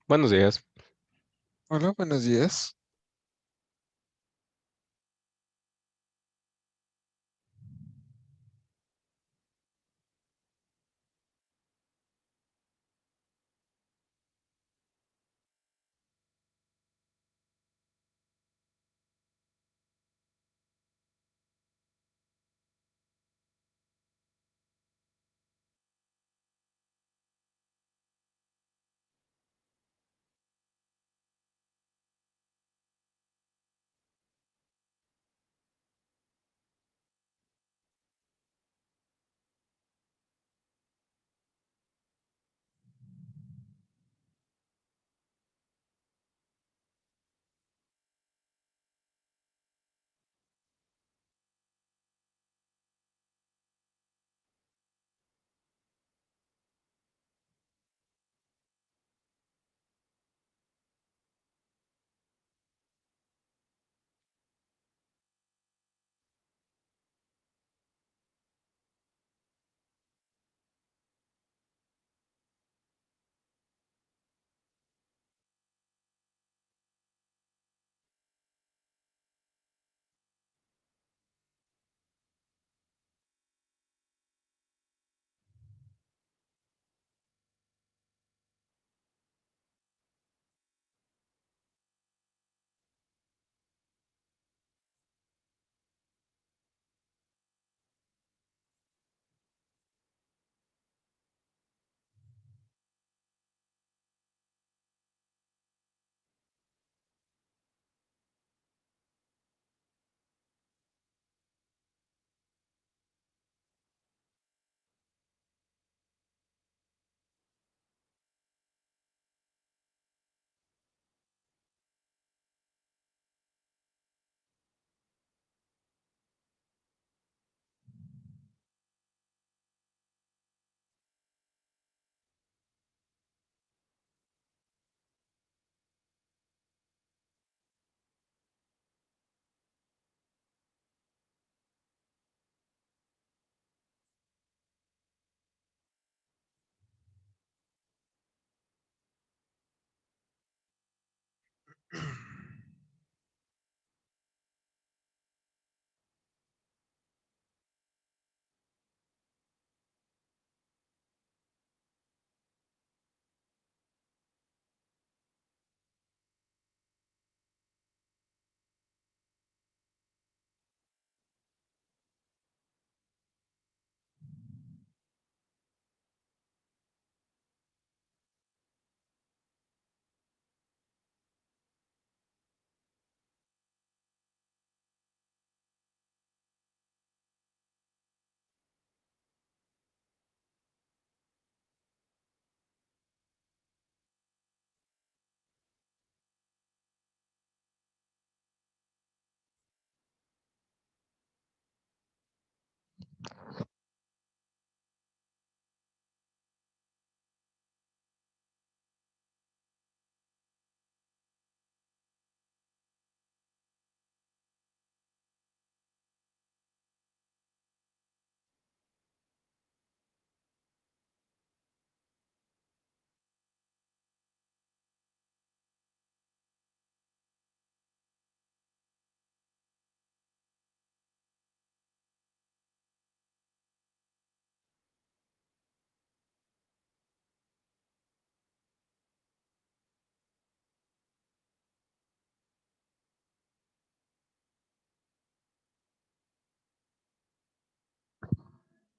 Buenos días. Hola, buenos días.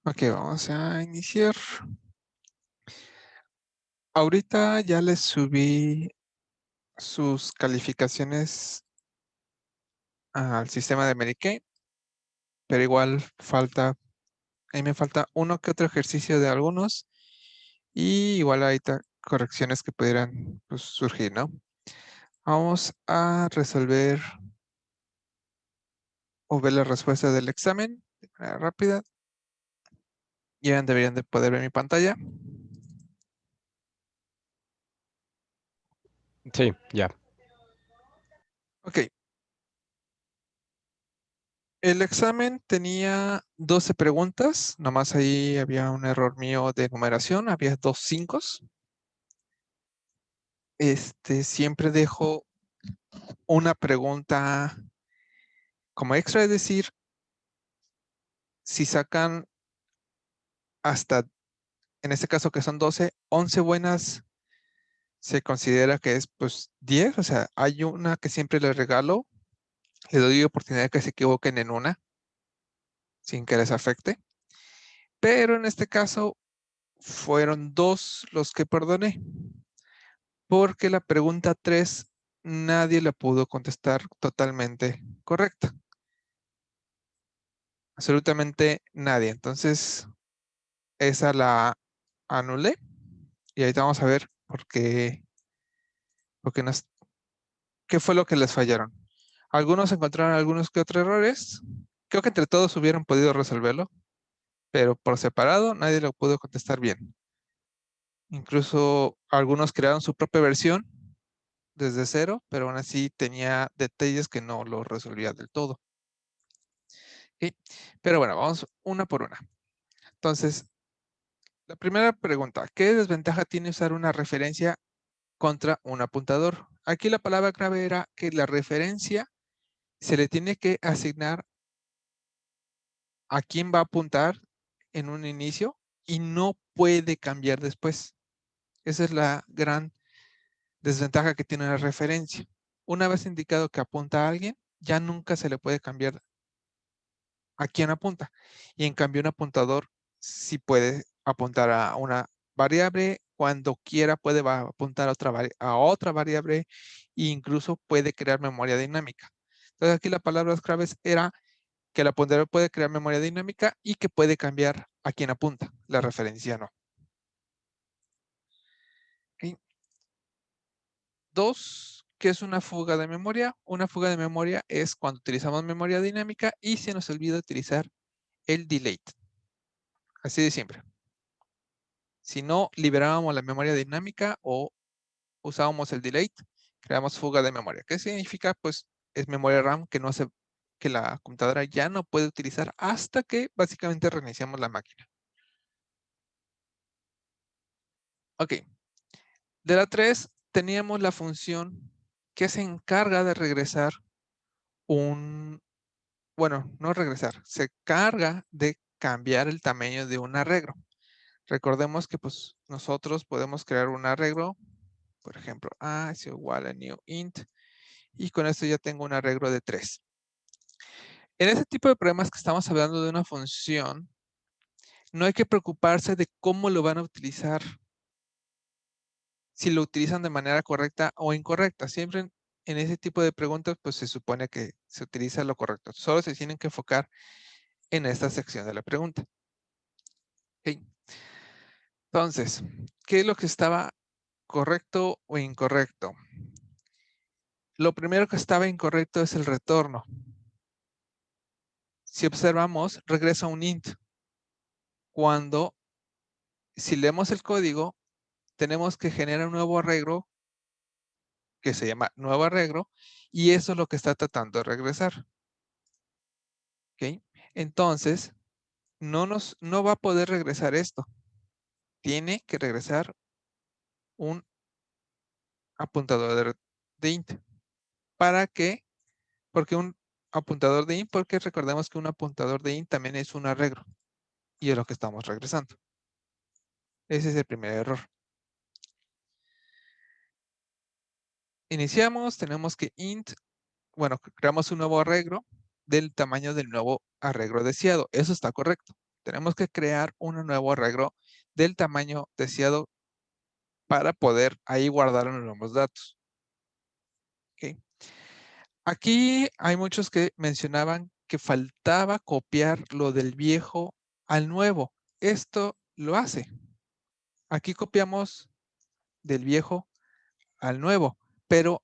Ok, vamos a iniciar. Ahorita ya les subí sus calificaciones al sistema de Medicaid, pero igual ahí me falta uno que otro ejercicio de algunos y igual hay correcciones que pudieran pues, surgir, ¿no? Vamos a resolver o ver la respuesta del examen de manera rápida. Ya deberían de poder ver mi pantalla. Sí, ya. Ok, el examen tenía 12 preguntas, nomás ahí había un error mío de numeración, había dos 5. siempre dejo una pregunta como extra, es decir, si sacan hasta, en este caso que son 12, 11 buenas, se considera que es pues 10, o sea, hay una que siempre les regalo, les doy oportunidad de que se equivoquen en una, sin que les afecte, pero en este caso fueron 2 los que perdoné, porque la pregunta 3 nadie la pudo contestar totalmente correcta, absolutamente nadie, entonces esa la anulé y ahorita vamos a ver por qué qué fue lo que les fallaron. Algunos encontraron algunos que otros errores. Creo que entre todos hubieran podido resolverlo, pero por separado nadie lo pudo contestar bien. Incluso algunos crearon su propia versión desde cero, pero aún así tenía detalles que no lo resolvía del todo. ¿Ok? Pero bueno, vamos una por una. Entonces, la primera pregunta, ¿qué desventaja tiene usar una referencia contra un apuntador? Aquí la palabra clave era que la referencia se le tiene que asignar a quién va a apuntar en un inicio y no puede cambiar después. Esa es la gran desventaja que tiene la referencia. Una vez indicado que apunta a alguien, ya nunca se le puede cambiar a quién apunta. Y en cambio un apuntador sí puede apuntar a una variable, cuando quiera puede apuntar a otra variable e incluso puede crear memoria dinámica. Entonces aquí la palabra claves era que el apuntador puede crear memoria dinámica y que puede cambiar a quién apunta. La referencia no. ¿Ok? 2, ¿qué es una fuga de memoria? Una fuga de memoria es cuando utilizamos memoria dinámica y se nos olvida utilizar el delete. Así de siempre. Si no liberábamos la memoria dinámica o usábamos el delete, creamos fuga de memoria. ¿Qué significa? Pues es memoria RAM que la computadora ya no puede utilizar hasta que básicamente reiniciamos la máquina. Ok. De la 3 teníamos la función que se encarga de regresar bueno, no regresar, se carga de cambiar el tamaño de un arreglo. Recordemos que pues nosotros podemos crear un arreglo, por ejemplo, A es igual a new int, y con esto ya tengo un arreglo de 3. En este tipo de problemas que estamos hablando de una función, no hay que preocuparse de cómo lo van a utilizar, si lo utilizan de manera correcta o incorrecta. Siempre en ese tipo de preguntas, pues se supone que se utiliza lo correcto. Solo se tienen que enfocar en esta sección de la pregunta. ¿Ok? Entonces, ¿qué es lo que estaba correcto o incorrecto? Lo primero que estaba incorrecto es el retorno. Si observamos, regresa un int. Cuando, si leemos el código, tenemos que generar un nuevo arreglo que se llama nuevo arreglo, y eso es lo que está tratando de regresar. ¿Ok? Entonces, no va a poder regresar esto. Tiene que regresar un apuntador de int. ¿Para qué? Porque un apuntador de int, porque recordemos que un apuntador de int también es un arreglo, y es lo que estamos regresando. Ese es el primer error. Iniciamos, tenemos que creamos un nuevo arreglo del tamaño del nuevo arreglo deseado. Eso está correcto. Tenemos que crear un nuevo arreglo del tamaño deseado para poder ahí guardar los nuevos datos. ¿Okay? Aquí hay muchos que mencionaban que faltaba copiar lo del viejo al nuevo. Esto lo hace. Aquí copiamos del viejo al nuevo, pero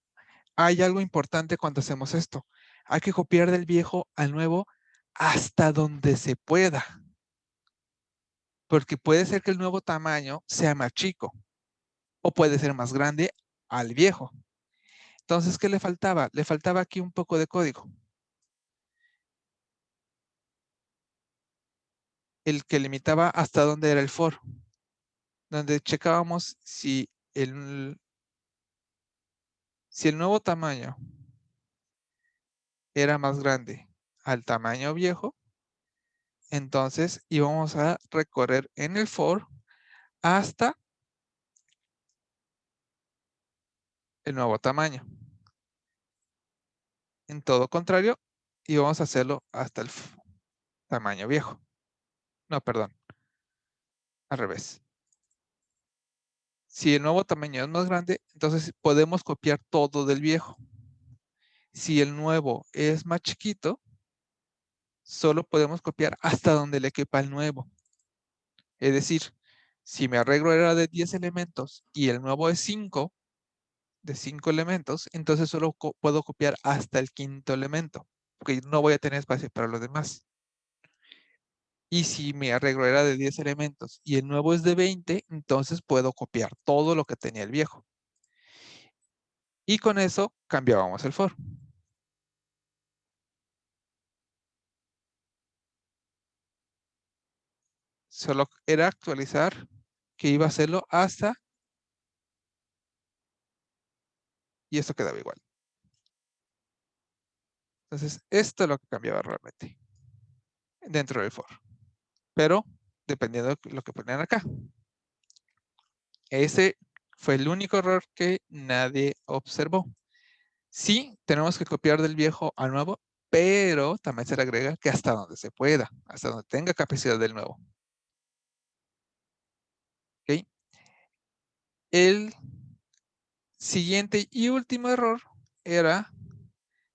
hay algo importante cuando hacemos esto. Hay que copiar del viejo al nuevo hasta donde se pueda, porque puede ser que el nuevo tamaño sea más chico o puede ser más grande al viejo. Entonces, ¿qué le faltaba? Le faltaba aquí un poco de código. El que limitaba hasta dónde era el for, donde checábamos si Si el nuevo tamaño era más grande al tamaño viejo, entonces íbamos a recorrer en el for hasta el nuevo tamaño. En todo contrario, íbamos a hacerlo hasta el tamaño viejo. No, perdón, al revés. Si el nuevo tamaño es más grande, entonces podemos copiar todo del viejo. Si el nuevo es más chiquito, solo podemos copiar hasta donde le quepa el nuevo. Es decir, si mi arreglo era de 10 elementos y el nuevo es 5, de 5 elementos, entonces solo puedo copiar hasta el quinto elemento, porque no voy a tener espacio para los demás. Y si mi arreglo era de 10 elementos y el nuevo es de 20, entonces puedo copiar todo lo que tenía el viejo. Y con eso cambiábamos el for. Solo era actualizar que iba a hacerlo hasta, y esto quedaba igual. Entonces, esto es lo que cambiaba realmente dentro del for. Pero dependiendo de lo que ponían acá. Ese fue el único error que nadie observó. Sí, tenemos que copiar del viejo al nuevo, pero también se le agrega que hasta donde se pueda, hasta donde tenga capacidad del nuevo. ¿Ok? El siguiente y último error era,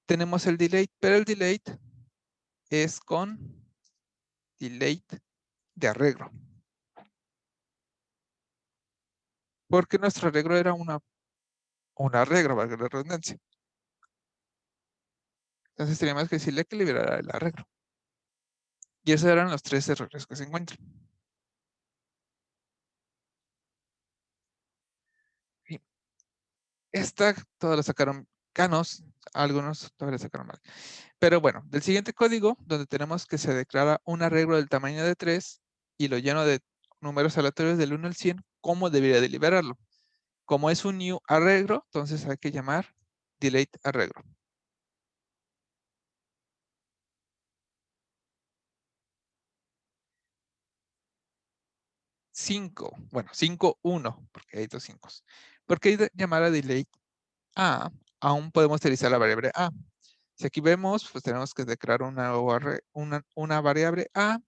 tenemos el delete, pero el delete es con delete de arreglo. Porque nuestro arreglo era un arreglo, valga la redundancia. Entonces teníamos que decirle que liberara el arreglo. Y esos eran los 3 errores que se encuentran. Y esta, todos la sacaron canos, algunos todavía la sacaron mal. Pero bueno, del siguiente código, donde tenemos que se declara un arreglo del tamaño de 3 y lo lleno de números aleatorios del 1 al 100, ¿cómo debería de liberarlo? Como es un new arreglo, entonces hay que llamar delete arreglo. 5, bueno, 5, 1, porque hay dos 5. Porque hay que llamar a delete a, aún podemos utilizar la variable a. Si aquí vemos, pues tenemos que declarar una variable a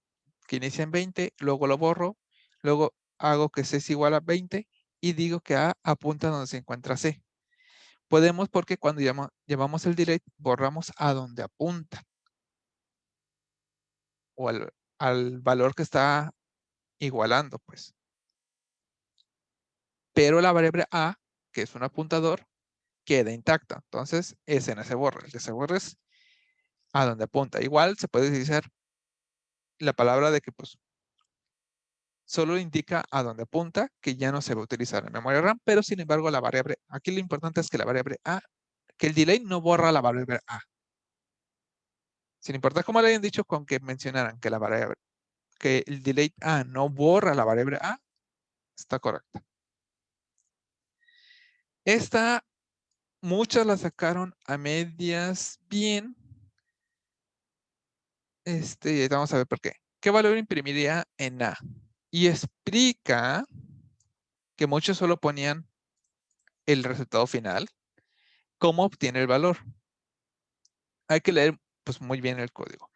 que inicia en 20, luego lo borro, luego hago que c es igual a 20 y digo que a apunta donde se encuentra c. Podemos porque cuando llamamos el delete, borramos a donde apunta o al valor que está igualando, pues. Pero la variable a, que es un apuntador, queda intacta. Entonces, ese no se borra. El que se borra es a donde apunta. Igual se puede utilizar la palabra de que pues solo indica a dónde apunta, que ya no se va a utilizar en memoria RAM, pero sin embargo la variable, aquí lo importante es que la variable a, que el delay no borra la variable a. Sin importar cómo le hayan dicho, con que mencionaran que la variable, que el delay a no borra la variable a, está correcta. Esta, muchas la sacaron a medias bien. Vamos a ver por qué. ¿Qué valor imprimiría en a? Y explica que muchos solo ponían el resultado final. ¿Cómo obtiene el valor? Hay que leer pues muy bien el código.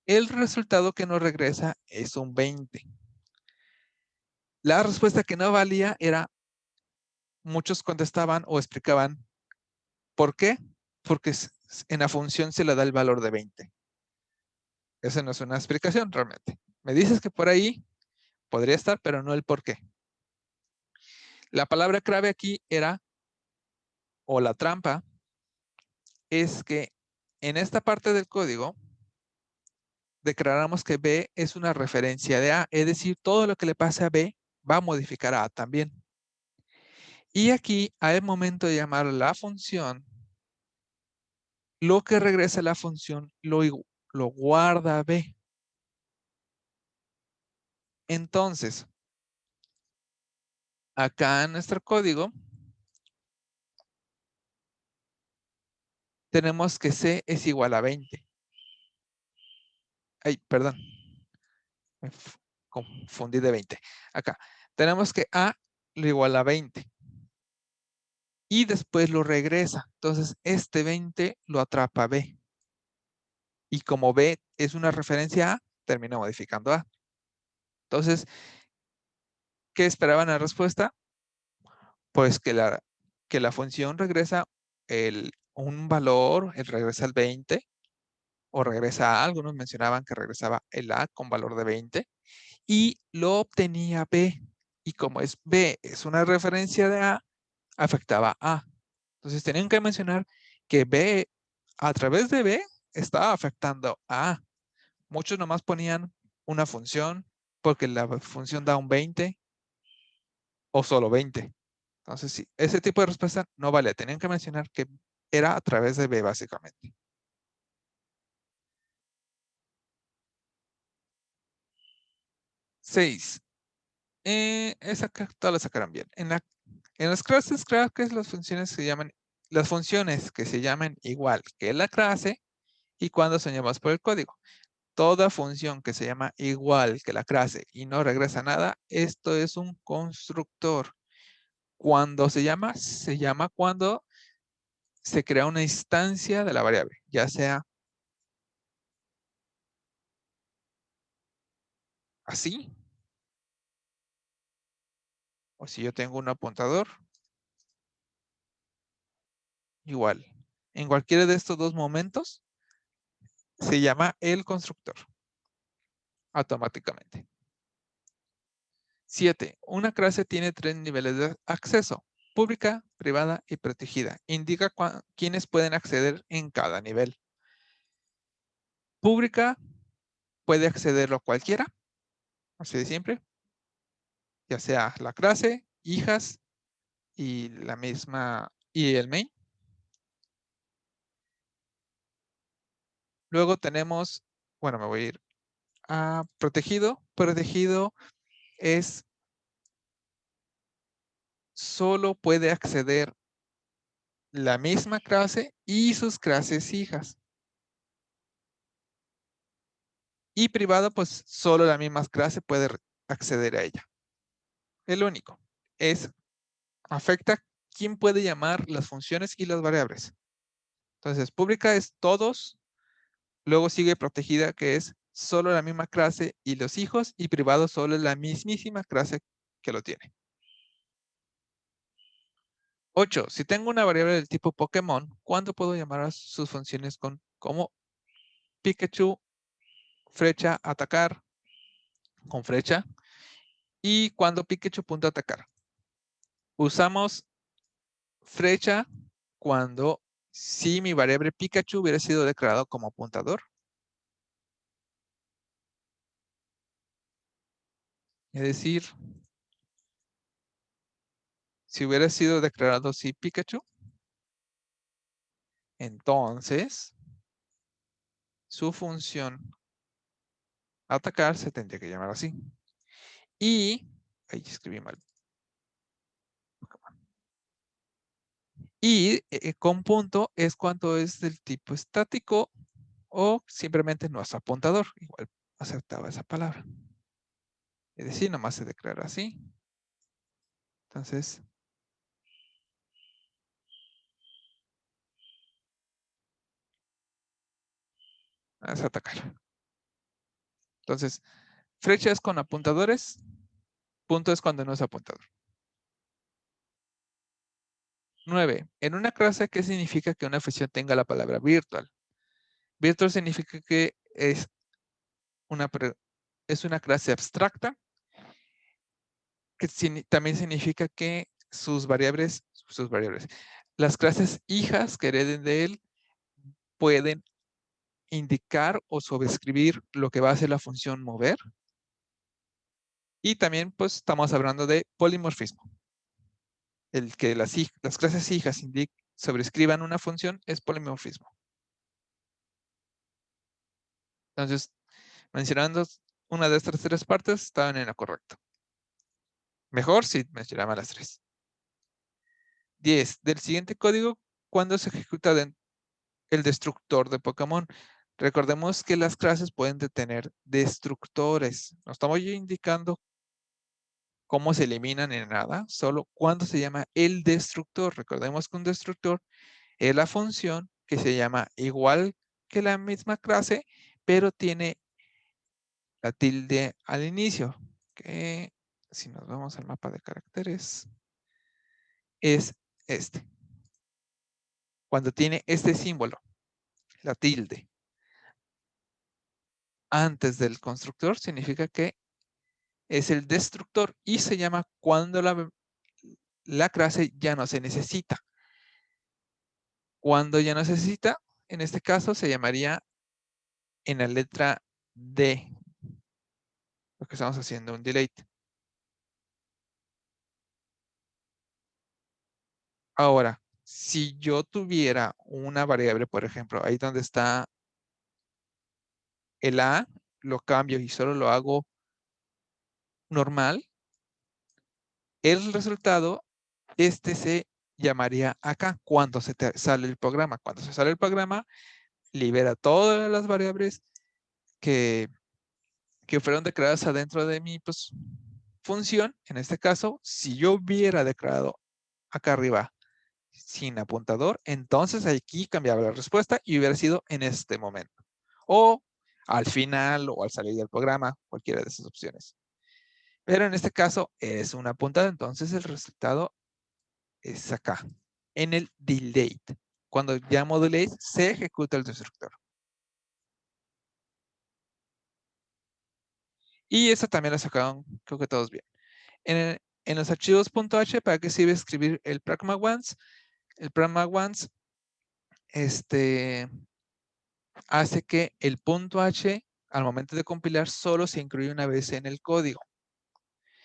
El resultado que nos regresa es un 20. La respuesta que no valía era, muchos contestaban o explicaban, ¿por qué? Porque en la función se le da el valor de 20. Esa no es una explicación realmente. Me dices que por ahí podría estar, pero no el por qué. La palabra clave aquí era, o la trampa, es que en esta parte del código declaramos que B es una referencia de A, es decir, todo lo que le pase a B va a modificar a A también. Y aquí, al momento de llamar la función, lo que regresa a la función lo guarda a B. Entonces, acá en nuestro código tenemos que C es igual a 20. Ay, perdón. Me confundí de 20. Acá. Tenemos que A lo igual a 20. Y después lo regresa. Entonces, este 20 lo atrapa B. Y como B es una referencia a, termina modificando A. Entonces, ¿qué esperaban la respuesta? Pues que la función regresa un valor, regresa el 20, o regresa A. Algunos mencionaban que regresaba el A con valor de 20, y lo obtenía B. Y como es B, es una referencia de A, afectaba A. Entonces, tenían que mencionar que B, a través de B, estaba afectando a A. Muchos nomás ponían una función porque la función da un 20 o solo 20. Entonces, sí, ese tipo de respuesta no vale. Tenían que mencionar que era a través de B, básicamente. 6. Esa todas la sacarán bien. En las clases, creo que es las funciones que se llaman igual que la clase y cuando son llamadas por el código. Toda función que se llama igual que la clase y no regresa nada, esto es un constructor. Cuando se llama cuando se crea una instancia de la variable, ya sea así, o si yo tengo un apuntador, igual. En cualquiera de estos dos momentos, se llama el constructor automáticamente. 7. Una clase tiene 3 niveles de acceso: pública, privada y protegida. Indica quiénes pueden acceder en cada nivel. Pública puede accederlo cualquiera, así de siempre, ya sea la clase, hijas y la misma y el main. Luego tenemos, bueno, me voy a ir a protegido. Protegido es solo puede acceder la misma clase y sus clases hijas. Y privado, pues solo la misma clase puede acceder a ella. El único. Afecta quién puede llamar las funciones y las variables. Entonces, pública es todos. Luego sigue protegida, que es solo la misma clase y los hijos, y privado solo es la mismísima clase que lo tiene. 8. Si tengo una variable del tipo Pokémon, ¿cuándo puedo llamar a sus funciones como Pikachu, flecha, atacar, con flecha, y cuando Pikachu punto atacar? Usamos flecha cuando si mi variable Pikachu hubiera sido declarado como apuntador. Es decir, si hubiera sido declarado si Pikachu, entonces su función atacar se tendría que llamar así. Y, ahí escribí mal. Y con punto es cuando es del tipo estático o simplemente no es apuntador. Igual aceptaba esa palabra. Es decir, nomás se declara así. Entonces, es atacar. Entonces, flecha es con apuntadores, punto es cuando no es apuntador. 9. En una clase, ¿qué significa que una función tenga la palabra virtual? Virtual significa que es una clase abstracta, que también significa que sus variables, las clases hijas que hereden de él pueden indicar o sobreescribir lo que va a hacer la función mover. Y también, pues, estamos hablando de polimorfismo. El que las clases hijas sobrescriban una función es polimorfismo. Entonces, mencionando una de estas tres partes, estaban en lo correcto. Mejor si me llama las 3. 10. Del siguiente código, ¿cuándo se ejecuta el destructor de Pokémon? Recordemos que las clases pueden tener destructores. No estamos indicando cómo se eliminan en nada, solo cuándo se llama el destructor. Recordemos que un destructor es la función que se llama igual que la misma clase, pero tiene la tilde al inicio, que si nos vamos al mapa de caracteres, es este. Cuando tiene este símbolo, la tilde, antes del constructor, significa que es el destructor y se llama cuando la clase ya no se necesita. Cuando ya no se necesita, en este caso se llamaría en la letra D, porque estamos haciendo un delete. Ahora, si yo tuviera una variable, por ejemplo, ahí donde está el A, lo cambio y solo lo hago normal, el resultado, este se llamaría acá cuando se te sale el programa. Cuando se sale el programa, libera todas las variables que fueron declaradas adentro de mi función. En este caso, si yo hubiera declarado acá arriba sin apuntador, entonces aquí cambiaba la respuesta y hubiera sido en este momento. O al final o al salir del programa, cualquiera de esas opciones. Pero en este caso es un apuntado, entonces el resultado es acá, en el delete. Cuando llamo delete, se ejecuta el destructor. Y eso también lo sacaron, creo que todos bien. En los archivos .h, ¿para qué sirve escribir el pragma once? El pragma once hace que el .h, al momento de compilar, solo se incluye una vez en el código.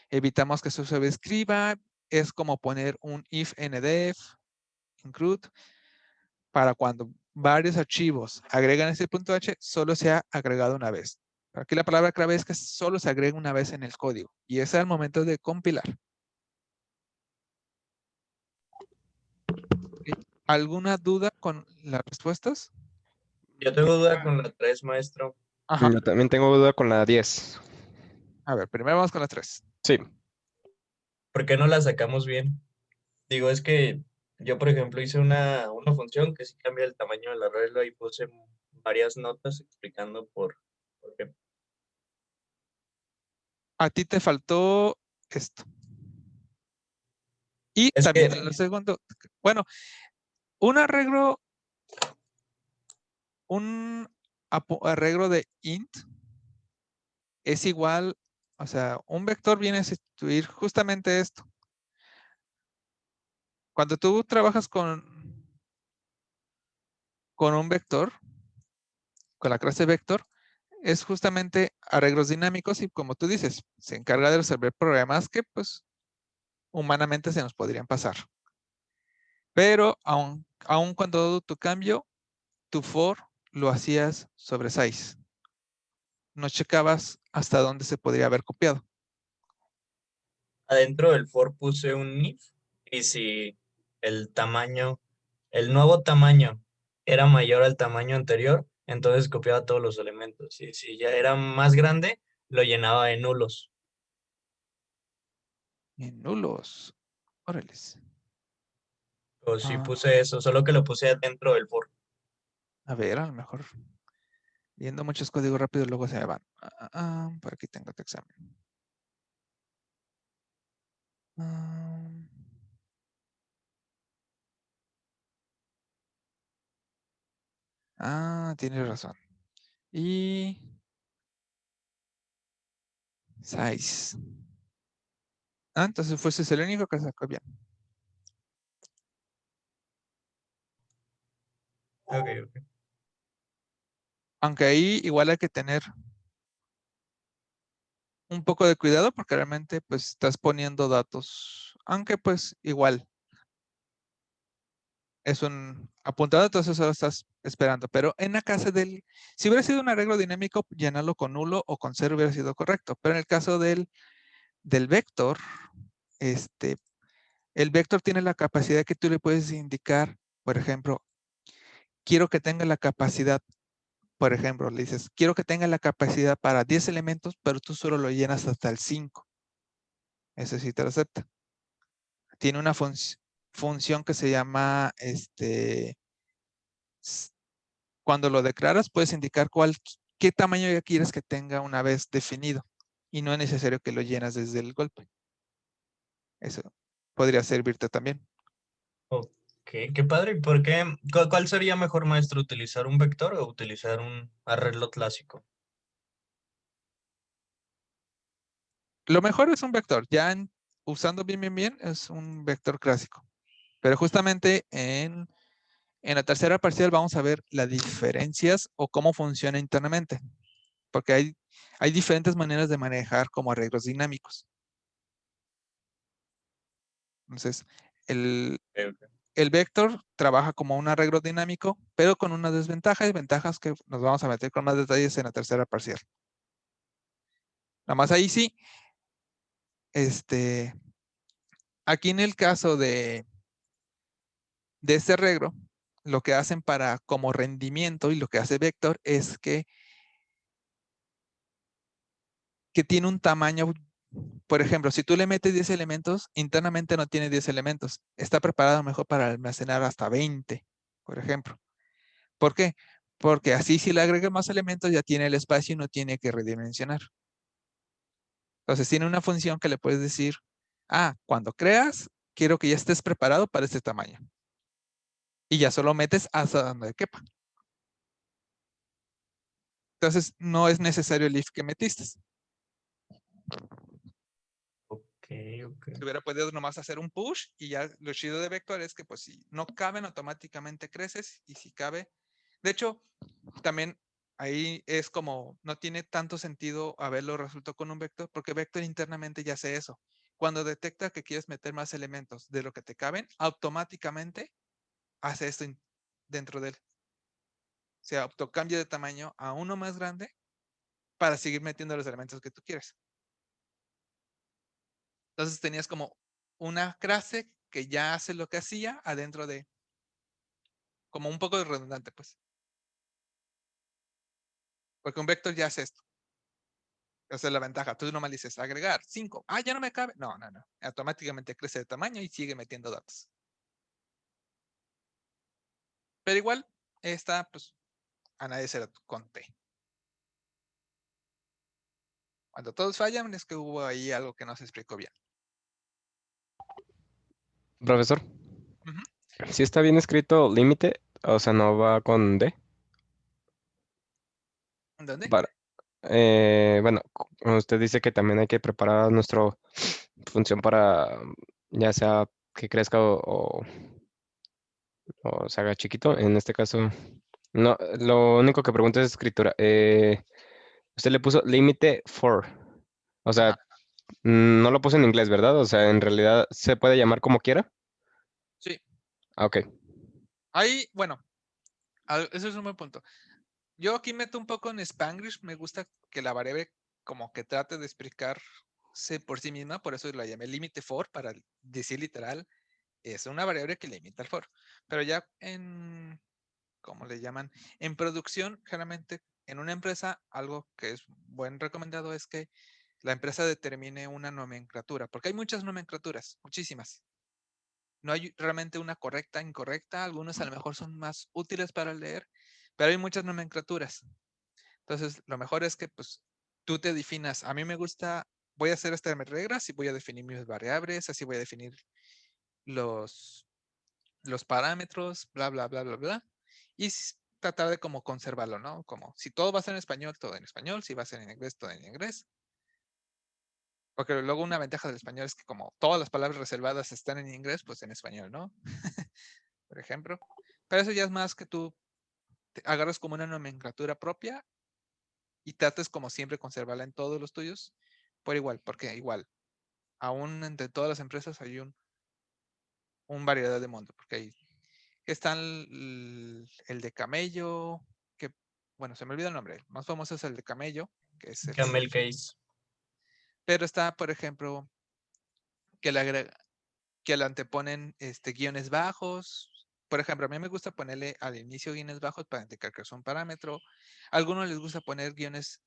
Evitamos que eso se escriba. Es como poner un if ndef, include, para cuando varios archivos agregan ese .h, solo se ha agregado una vez. Aquí la palabra clave es que solo se agrega una vez en el código. Y ese es al momento de compilar. ¿Alguna duda con las respuestas? Yo tengo duda con la 3, maestro. Ajá. Yo también tengo duda con la 10. A ver, primero vamos con las 3. Sí. ¿Por qué no la sacamos bien? Digo, es que yo, por ejemplo, hice una función que sí cambia el tamaño de la regla y puse varias notas explicando por qué. A ti te faltó esto. Y Es también que en lo segundo, bueno, un arreglo de int es igual, o sea, un vector viene a sustituir justamente esto. Cuando tú trabajas con un vector, con la clase vector, es justamente arreglos dinámicos y como tú dices, se encarga de resolver problemas que pues humanamente se nos podrían pasar. Pero aun cuando tu cambio, tu for lo hacías sobre 6. No checabas hasta dónde se podría haber copiado. adentro del for puse un if y si el tamaño, el nuevo tamaño era mayor al tamaño anterior, entonces copiaba todos los elementos. Y si ya era más grande, lo llenaba de nulos. En nulos. Órales. O si puse eso, solo que lo puse adentro del for. A ver, a lo mejor viendo muchos códigos rápidos luego se me van. Por aquí tengo tu examen. Tienes razón. Y 6. Entonces fuese el único que sacó bien. Ok. Aunque ahí igual hay que tener un poco de cuidado porque realmente pues estás poniendo datos. Aunque pues igual es un apuntado, entonces solo estás esperando. Pero en la casa si hubiera sido un arreglo dinámico, llenarlo con nulo o con cero hubiera sido correcto. Pero en el caso del vector, el vector tiene la capacidad que tú le puedes indicar, por ejemplo, quiero que tenga la capacidad, por ejemplo, le dices, quiero que tenga la capacidad para 10 elementos, pero tú solo lo llenas hasta el 5. Eso sí te lo acepta. Tiene una función que se llama, cuando lo declaras, puedes indicar qué tamaño ya quieres que tenga una vez definido. Y no es necesario que lo llenas desde el golpe. Eso podría servirte también. Ok, qué padre. ¿Y por qué? ¿Cuál sería mejor, maestro? ¿Utilizar un vector o utilizar un arreglo clásico? Lo mejor es un vector. Ya usando bien, es un vector clásico. Pero justamente en la tercera parcial vamos a ver las diferencias o cómo funciona internamente. Porque hay diferentes maneras de manejar como arreglos dinámicos. Entonces, el, Ok, ok. el vector trabaja como un arreglo dinámico, pero con una desventaja y ventajas que nos vamos a meter con más detalles en la tercera parcial. Nada más ahí sí, aquí en el caso de este arreglo, lo que hacen para como rendimiento y lo que hace vector es que tiene un tamaño, por ejemplo, si tú le metes 10 elementos, internamente no tiene 10 elementos. Está preparado mejor para almacenar hasta 20, por ejemplo. ¿Por qué? Porque así si le agrega más elementos ya tiene el espacio y no tiene que redimensionar. Entonces tiene una función que le puedes decir, cuando creas, quiero que ya estés preparado para este tamaño. Y ya solo metes hasta donde quepa. Entonces no es necesario el if que metiste. Ok, ok. Se hubiera podido nomás hacer un push y ya lo chido de vector es que pues si no caben automáticamente creces y si cabe. De hecho, también ahí es como no tiene tanto sentido haberlo resuelto con un vector porque vector internamente ya hace eso. Cuando detecta que quieres meter más elementos de lo que te caben, automáticamente hace esto dentro de él. O sea, cambia de tamaño a uno más grande para seguir metiendo los elementos que tú quieres. Entonces tenías como una clase que ya hace lo que hacía adentro de, como un poco de redundante, pues. Porque un vector ya hace esto. Esa es la ventaja. Tú nomás dices agregar 5. Ya no me cabe. No. Automáticamente crece de tamaño y sigue metiendo datos. Pero igual, esta, pues, a nadie se la conté. Cuando todos fallan, es que hubo ahí algo que no se explicó bien. Profesor, Ujú. si está bien escrito límite, o sea, no va con D. ¿En dónde? Para, bueno, usted dice que también hay que preparar nuestra función para, ya sea que crezca o se haga chiquito. En este caso, no, lo único que pregunto es escritura. Usted le puso límite for. O sea, Ajá. no lo puso en inglés, ¿verdad? O sea, en realidad se puede llamar como quiera. Sí. Ok. Ahí, bueno, eso es un buen punto. Yo aquí meto un poco en Spanglish. Me gusta que la variable como que trate de explicarse por sí misma. Por eso la llamé límite for, para decir literal. Es una variable que limita el for. Pero ya ¿cómo le llaman? En producción, generalmente en una empresa, algo que es buen recomendado es que la empresa determine una nomenclatura, porque hay muchas nomenclaturas, muchísimas. No hay realmente una correcta, incorrecta. Algunos a lo mejor son más útiles para leer, pero hay muchas nomenclaturas. Entonces, lo mejor es que pues tú te definas. A mí me gusta, voy a hacer estas reglas y voy a definir mis variables, así voy a definir los, los parámetros, bla, bla, bla, bla, bla. Y tratar de como conservarlo, ¿no? Como si todo va a ser en español, todo en español. Si va a ser en inglés, todo en inglés. Porque luego una ventaja del español es que como todas las palabras reservadas están en inglés, pues en español, ¿no? Por ejemplo. Pero eso ya es más que tú te agarras como una nomenclatura propia y trates como siempre conservarla en todos los tuyos por igual, porque igual, aún entre todas las empresas hay un variedad de mundo, porque hay que están el de camello, que, bueno, se me olvida el nombre, el más famoso es el de camello, que es Camel case. pero está, por ejemplo, que le anteponen guiones bajos. Por ejemplo, a mí me gusta ponerle al inicio guiones bajos para indicar que es un parámetro. A algunos les gusta poner guiones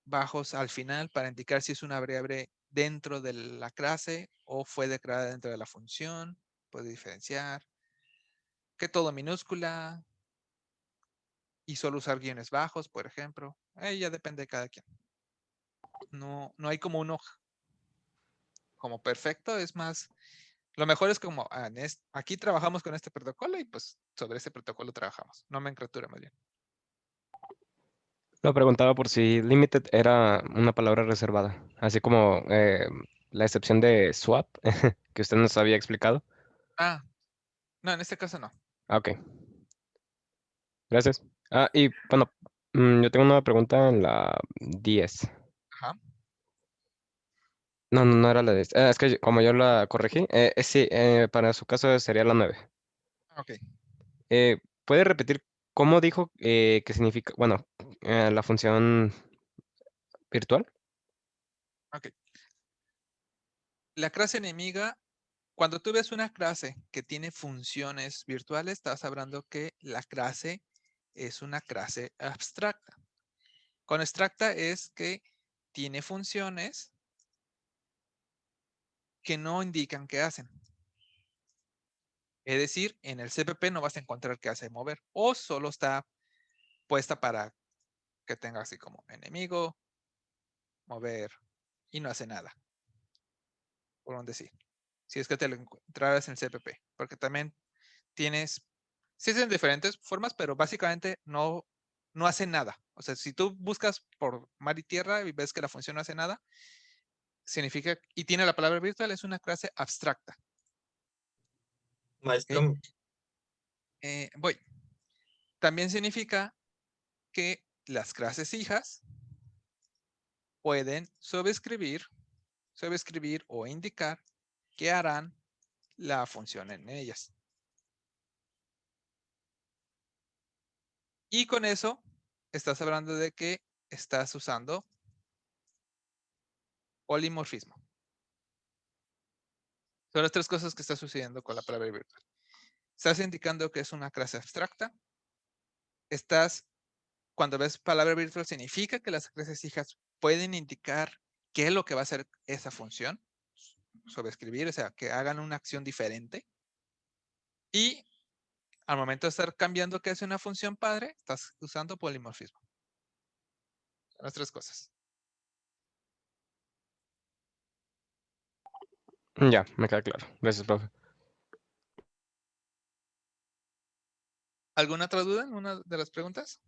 bajos al final para indicar si es una variable dentro de la clase o fue declarada dentro de la función. Puede diferenciar. Que todo minúscula y solo usar guiones bajos, por ejemplo. Ya depende de cada quien. No hay como uno como perfecto, es más, lo mejor es como, aquí trabajamos con este protocolo y pues sobre ese protocolo trabajamos. Nomenclatura más bien. Lo preguntaba por si limited era una palabra reservada, así como la excepción de swap que usted nos había explicado. No, en este caso no. Ah, ok. Gracias. Y bueno, yo tengo una pregunta en la 10. Ajá. No era la 10. Es que como yo la corregí, sí, para su caso sería la 9. Ok. ¿Puede repetir cómo dijo que significa, bueno, la función virtual? Ok. La clase enemiga, cuando tú ves una clase que tiene funciones virtuales, estás hablando que la clase es una clase abstracta. Con abstracta es que tiene funciones que no indican qué hacen. Es decir, en el CPP no vas a encontrar qué hace mover o solo está puesta para que tenga así como enemigo, mover y no hace nada. Por un decir. Si es que te lo encontraras en el CPP. Porque también tienes, sí es en diferentes formas, pero básicamente no hace nada. O sea, si tú buscas por mar y tierra y ves que la función no hace nada, significa, y tiene la palabra virtual, es una clase abstracta. ¿Ok? Maestro, Voy. También significa que las clases hijas pueden sobreescribir o indicar qué harán la función en ellas. Y con eso estás hablando de que estás usando polimorfismo. Son las tres cosas que está sucediendo con la palabra virtual. Estás indicando que es una clase abstracta. Cuando ves palabra virtual, significa que las clases hijas pueden indicar qué es lo que va a hacer esa función, sobreescribir, o sea, que hagan una acción diferente. Y al momento de estar cambiando qué hace una función padre, estás usando polimorfismo. Son las tres cosas. Ya, me queda claro. Gracias, profe. ¿Alguna otra duda en una de las preguntas?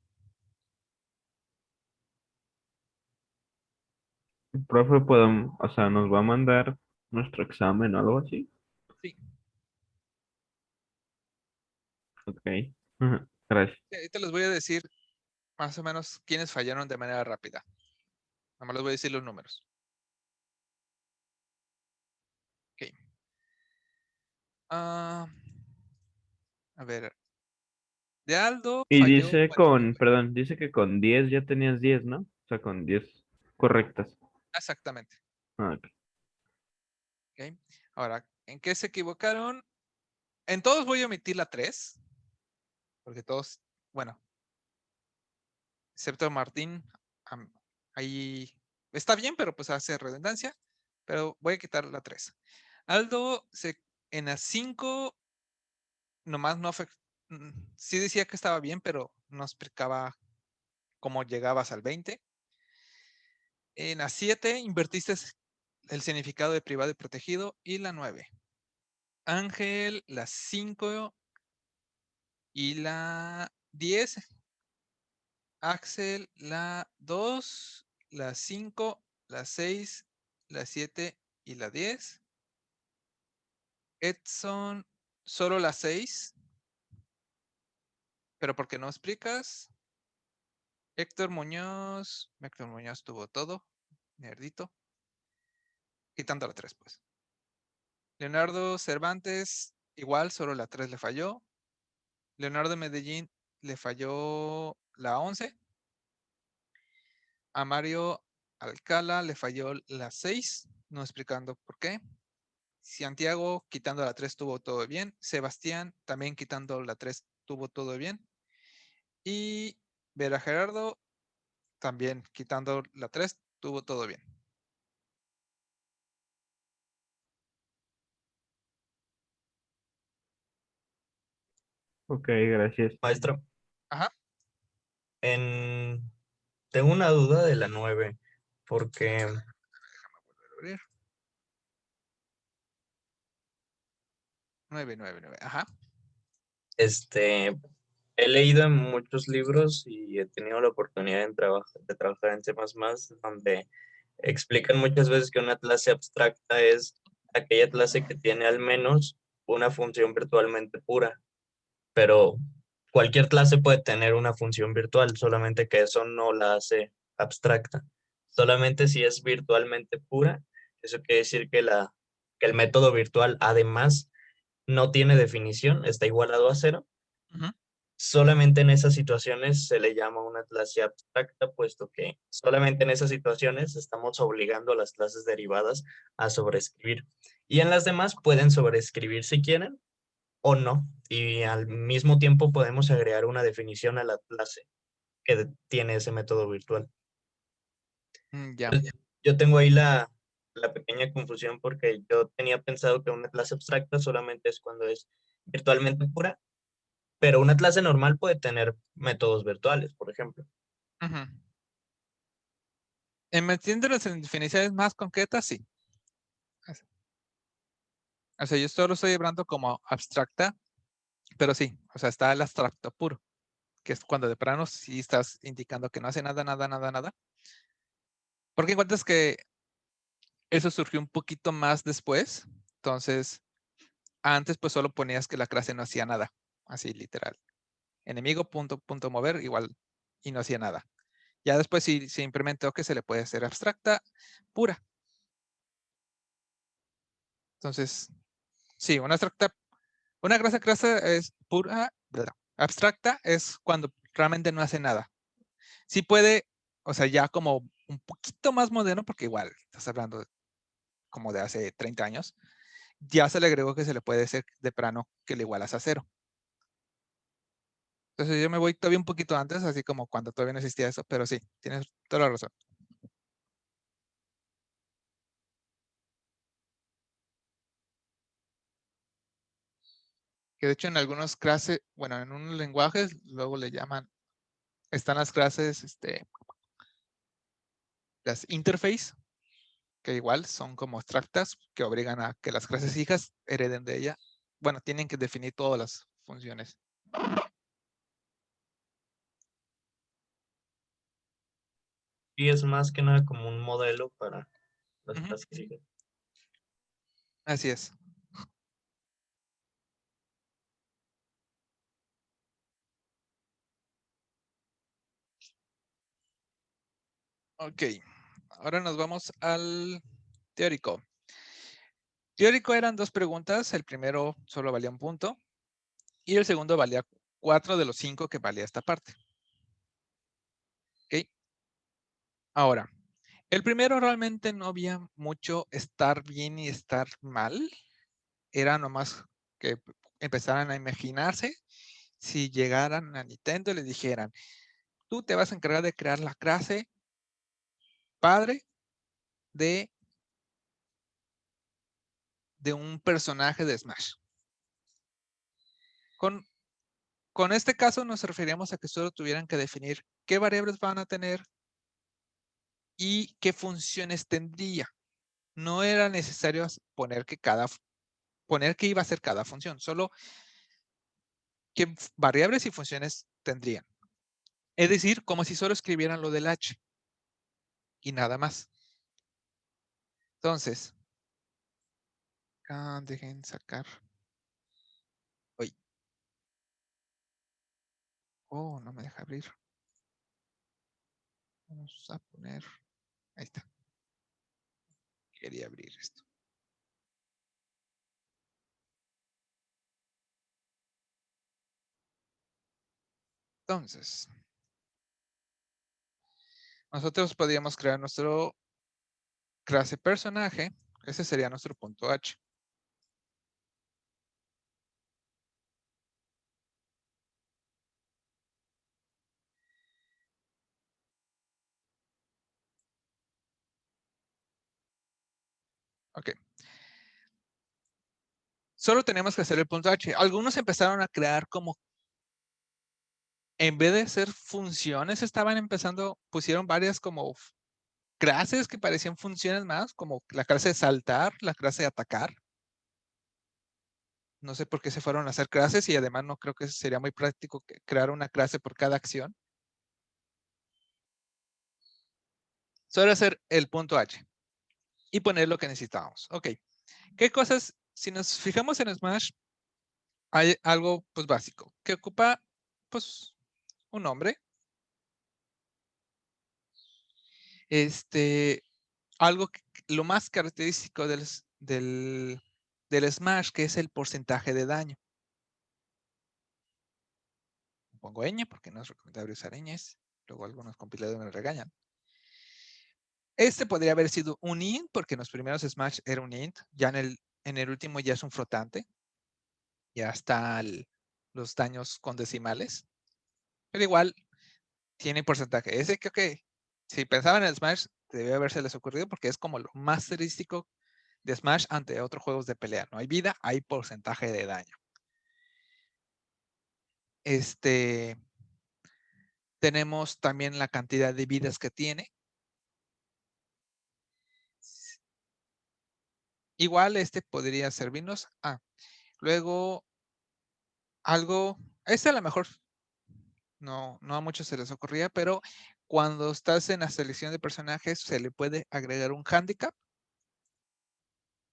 Profe, podemos, o sea, nos va a mandar nuestro examen o algo así. Sí. Ok. Ujú, gracias. Ahorita les voy a decir más o menos quiénes fallaron de manera rápida. Nada más les voy a decir los números. Ok. A ver. De Aldo Y falló. dice Bueno, perdón, dice que con 10 ya tenías 10, ¿no? O sea, con 10 correctas. exactamente. Ok. Ok. Ahora, ¿en qué se equivocaron? En todos voy a omitir la 3. Porque todos, bueno, excepto Martín, ahí está bien, pero pues hace redundancia. Pero voy a quitar la 3. Aldo en las 5 nomás no fue. Sí decía que estaba bien, pero no explicaba cómo llegabas al 20. En la 7 invertiste el significado de privado y protegido. Y la 9. Ángel, la 5 y la 10. Axel, la 2, la 5, la 6, la 7 y la 10. Edson, solo la 6. Pero ¿por qué no explicas? Héctor Muñoz tuvo todo. Nerdito. Quitando la 3, pues. Leonardo Cervantes, igual, solo la 3 le falló. Leonardo Medellín le falló la 11. A Mario Alcala le falló la 6. no explicando por qué. Santiago, quitando la 3, tuvo todo bien. Sebastián, también quitando la 3, tuvo todo bien. Y Vera Gerardo, también quitando la 3, tuvo todo bien. Ok, gracias. Maestro, Ajá. tengo una duda de la 9, porque Déjame volver a abrir. 9. Ajá. he leído en muchos libros y he tenido la oportunidad de trabajar en C++, donde explican muchas veces que una clase abstracta es aquella clase que tiene al menos una función virtualmente pura, pero cualquier clase puede tener una función virtual, solamente que eso no la hace abstracta. Solamente si es virtualmente pura, eso quiere decir que el método virtual además no tiene definición, está igualado a cero. Ujú. Solamente en esas situaciones se le llama una clase abstracta, puesto que solamente en esas situaciones estamos obligando a las clases derivadas a sobreescribir. Y en las demás pueden sobreescribir si quieren o no. Y al mismo tiempo podemos agregar una definición a la clase que tiene ese método virtual. Ya. Yo tengo ahí la pequeña confusión porque yo tenía pensado que una clase abstracta solamente es cuando es virtualmente pura, pero una clase normal puede tener métodos virtuales, por ejemplo. Ujú. En metiéndolos en definiciones más concretas, sí. O sea, yo solo estoy hablando como abstracta, pero sí, o sea, está el abstracto puro, que es cuando de plano sí estás indicando que no hace nada, nada, nada, nada. Porque encuentras que eso surgió un poquito más después. Entonces, antes pues solo ponías que la clase no hacía nada, así literal. Enemigo, punto, punto, mover, igual, y no hacía nada. Ya después sí se implementó que se le puede hacer abstracta pura. Entonces, sí, una clase es pura, abstracta es cuando realmente no hace nada. Sí puede, o sea, ya como un poquito más moderno, porque igual estás hablando como de hace 30 años, ya se le agregó que se le puede hacer de plano que le igualas a 0. Entonces yo me voy todavía un poquito antes, así como cuando todavía no existía eso, pero sí, tienes toda la razón. Que de hecho en algunas clases, bueno, en unos lenguajes, luego le llaman, están las clases, las interface, que igual son como abstractas, que obligan a que las clases hijas hereden de ella. Bueno, tienen que definir todas las funciones. Y es más que nada como un modelo para las Ujú. clases hijas. Así es. Ok, ahora nos vamos al teórico. Teórico eran 2 preguntas, el primero solo valía 1 punto y el segundo valía 4 de los 5 que valía esta parte. Ok, ahora, el primero realmente no había mucho estar bien y estar mal, era nomás que empezaran a imaginarse si llegaran a Nintendo y le dijeran, tú te vas a encargar de crear la clase padre de un personaje de Smash. Con este caso nos referíamos a que solo tuvieran que definir qué variables van a tener y qué funciones tendría. No era necesario poner que iba a ser cada función, solo qué variables y funciones tendrían. Es decir, como si solo escribieran lo del H y nada más. Entonces, dejen sacar. Uy. Oh, no me deja abrir. Vamos a poner. Ahí está. Quería abrir esto. Entonces, nosotros podríamos crear nuestro clase personaje Ese sería nuestro punto H. Ok. Solo tenemos que hacer el punto H. Algunos empezaron a crear como, en vez de ser funciones, estaban empezando, pusieron varias como clases que parecían funciones más, como la clase de saltar, la clase de atacar. No sé por qué se fueron a hacer clases y además no creo que sería muy práctico crear una clase por cada acción. Solo hacer el punto H y poner lo que necesitábamos. Ok. ¿Qué cosas? Si nos fijamos en Smash, hay algo pues básico que ocupa pues un nombre. Algo lo más característico del Smash, que es el porcentaje de daño. Pongo ñ porque no es recomendable usar ñes. Luego algunos compiladores me regañan. Este podría haber sido un int, porque en los primeros Smash era un int. Ya en el último ya es un flotante. Ya están los daños con decimales. Pero igual tiene porcentaje. Ese creo que si pensaban en el Smash, debe haberse les ocurrido porque es como lo más turístico de Smash ante otros juegos de pelea. No hay vida, hay porcentaje de daño. Tenemos también la cantidad de vidas que tiene. Igual podría servirnos. Luego algo, a lo mejor no a muchos se les ocurría, pero cuando estás en la selección de personajes se le puede agregar un handicap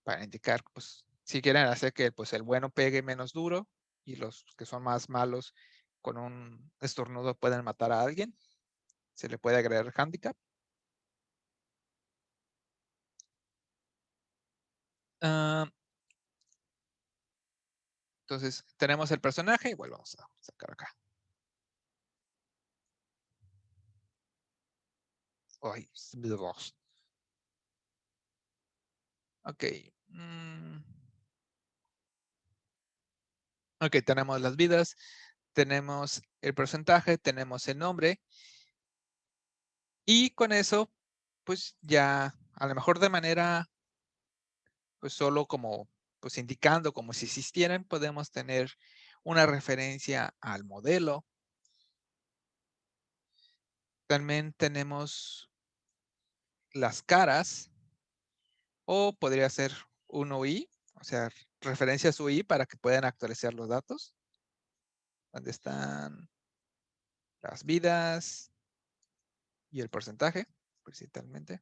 para indicar, pues, si quieren hacer que pues, el bueno pegue menos duro y los que son más malos con un estornudo pueden matar a alguien, se le puede agregar handicap. Entonces, tenemos el personaje. Igual vamos a sacar acá. Ay, ok. Ok, tenemos las vidas, tenemos el porcentaje, tenemos el nombre. Y con eso, pues ya, a lo mejor de manera, pues solo como, pues indicando como si existieran, podemos tener una referencia al modelo. También tenemos las caras, o podría ser un UI, o sea, referencia a su UI para que puedan actualizar los datos. ¿Dónde están las vidas y el porcentaje, principalmente?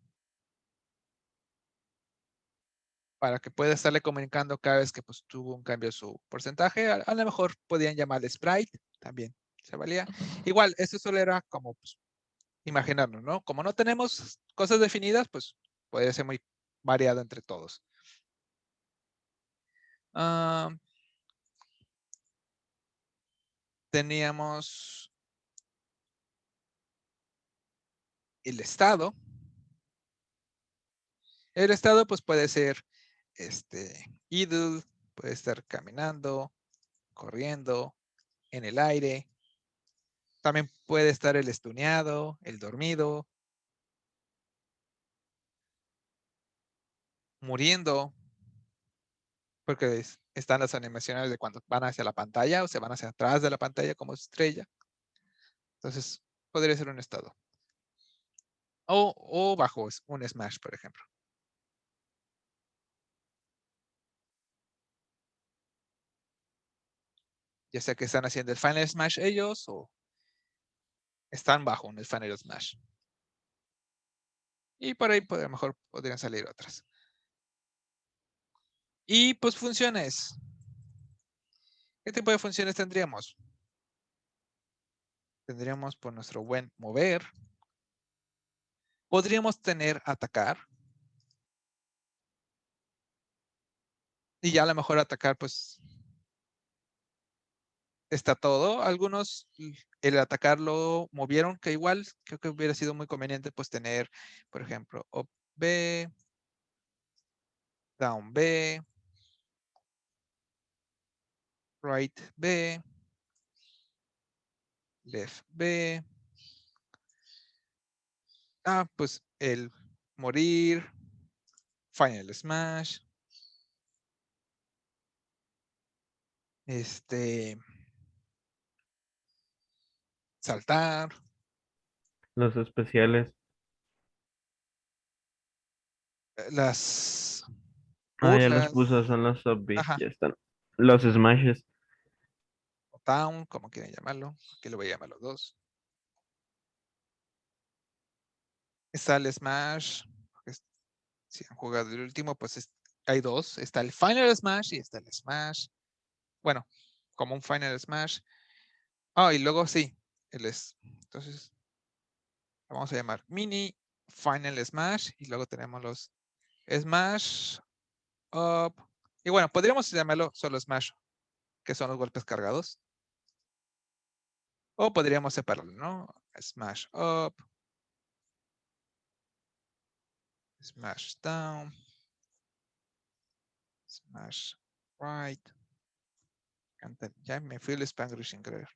Para que pueda estarle comunicando cada vez que pues, tuvo un cambio su porcentaje. A lo mejor podían llamarle sprite, también se valía. Igual, esto solo era como pues, imaginarnos, ¿no? Como no tenemos cosas definidas, pues puede ser muy variado entre todos. Teníamos el estado. El estado pues puede ser idle, puede estar caminando, corriendo, en el aire. También puede estar el estuneado, el dormido, muriendo, porque están las animaciones de cuando van hacia la pantalla o se van hacia atrás de la pantalla como estrella. Entonces, podría ser un estado. O bajo un Smash, por ejemplo. Ya sea que están haciendo el Final Smash ellos o están bajo un Final Smash. Y por ahí a lo mejor podrían salir otras. Y pues funciones. ¿Qué tipo de funciones tendríamos? Tendríamos por nuestro buen mover. Podríamos tener atacar. Y ya a lo mejor atacar pues está todo. Algunos el atacar lo movieron, que igual creo que hubiera sido muy conveniente pues tener, por ejemplo, OB, down B, right B, left B. Pues el morir, final smash, saltar, Los especiales. las Ya los burlas, puso, son los sub B, ajá, ya están. Los smashes. down, como quieren llamarlo, aquí lo voy a llamar los dos. Está el smash, si han jugado el último, pues hay dos, está el final smash y está el smash. Bueno, como un final smash. Y luego sí, entonces lo vamos a llamar mini final smash y luego tenemos los smash up. Y bueno, podríamos llamarlo solo smash, que son los golpes cargados. O podríamos separarlo, ¿no? Smash up, smash down, smash right. Ya me fui el Spanglish sin creer.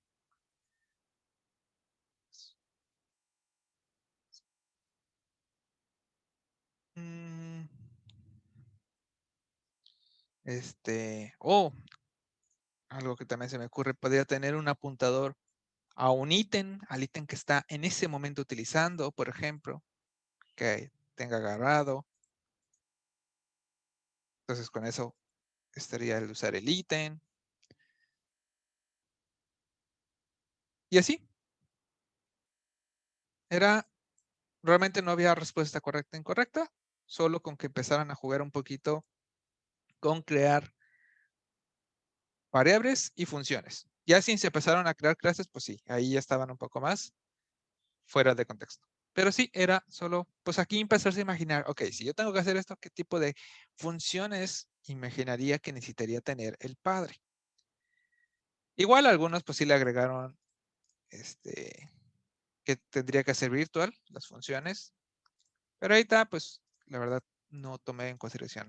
Mm, algo que también se me ocurre, podría tener un apuntador a un ítem, al ítem que está en ese momento utilizando, por ejemplo, que tenga agarrado. Entonces con eso estaría el usar el ítem. Y así. Realmente no había respuesta correcta e incorrecta, solo con que empezaran a jugar un poquito con crear variables y funciones. Ya si se empezaron a crear clases, pues sí, ahí ya estaban un poco más fuera de contexto. Pero sí, era solo, pues aquí empezarse a imaginar, ok, si yo tengo que hacer esto, ¿qué tipo de funciones imaginaría que necesitaría tener el padre? Igual algunos pues sí le agregaron que tendría que ser virtual, las funciones. Pero ahorita, pues, la verdad, no tomé en consideración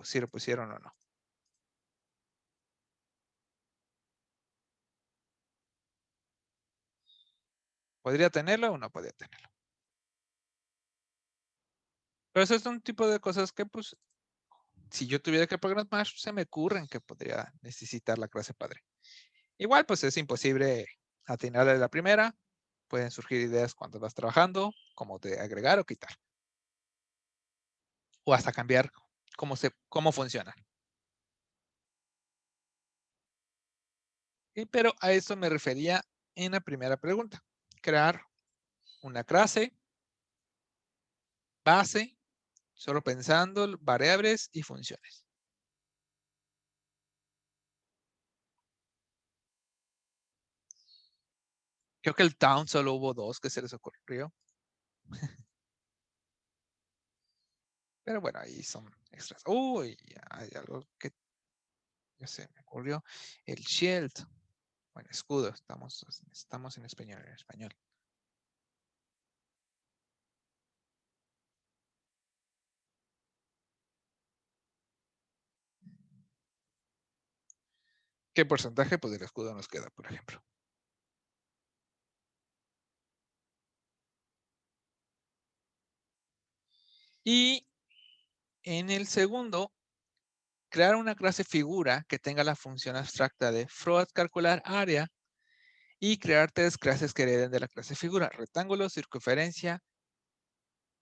si lo pusieron o no. ¿Podría tenerlo o no podría tenerlo? Pero eso es un tipo de cosas que, pues, si yo tuviera que programar, se me ocurren que podría necesitar la clase padre. Igual, pues, es imposible atinarle a la primera. Pueden surgir ideas cuando vas trabajando, como de agregar o quitar. O hasta cambiar cómo funciona. Pero a eso me refería en la primera pregunta. Crear una clase base, solo pensando variables y funciones. Creo que el town solo hubo dos que se les ocurrió. Pero bueno, ahí son extras. Uy, hay algo que ya se me ocurrió. El shield. Bueno, escudo. Estamos en español. ¿Qué porcentaje? Pues del escudo nos queda, por ejemplo. Y en el segundo, crear una clase figura que tenga la función abstracta de float calcular área y crear tres clases que hereden de la clase figura: rectángulo, circunferencia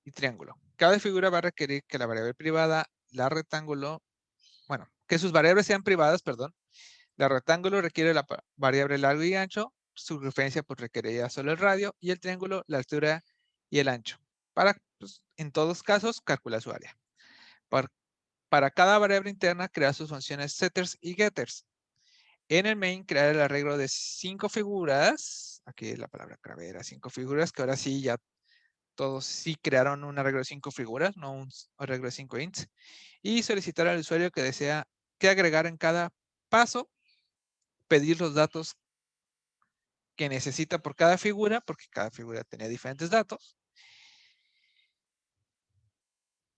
y triángulo. Cada figura va a requerir que la variable privada, la rectángulo, bueno, que sus variables sean privadas, perdón. La rectángulo requiere la variable largo y ancho, su referencia pues requeriría solo el radio, y el triángulo la altura y el ancho. Para, pues, en todos casos, calcular su área. Para cada variable interna, crear sus funciones setters y getters. En el main, crear el arreglo de 5 figuras. Aquí la palabra clave era 5 figuras, que ahora sí ya todos sí crearon un arreglo de 5 figuras, no un arreglo de 5 ints. Y solicitar al usuario que desea que agregar en cada paso, pedir los datos que necesita por cada figura, porque cada figura tenía diferentes datos.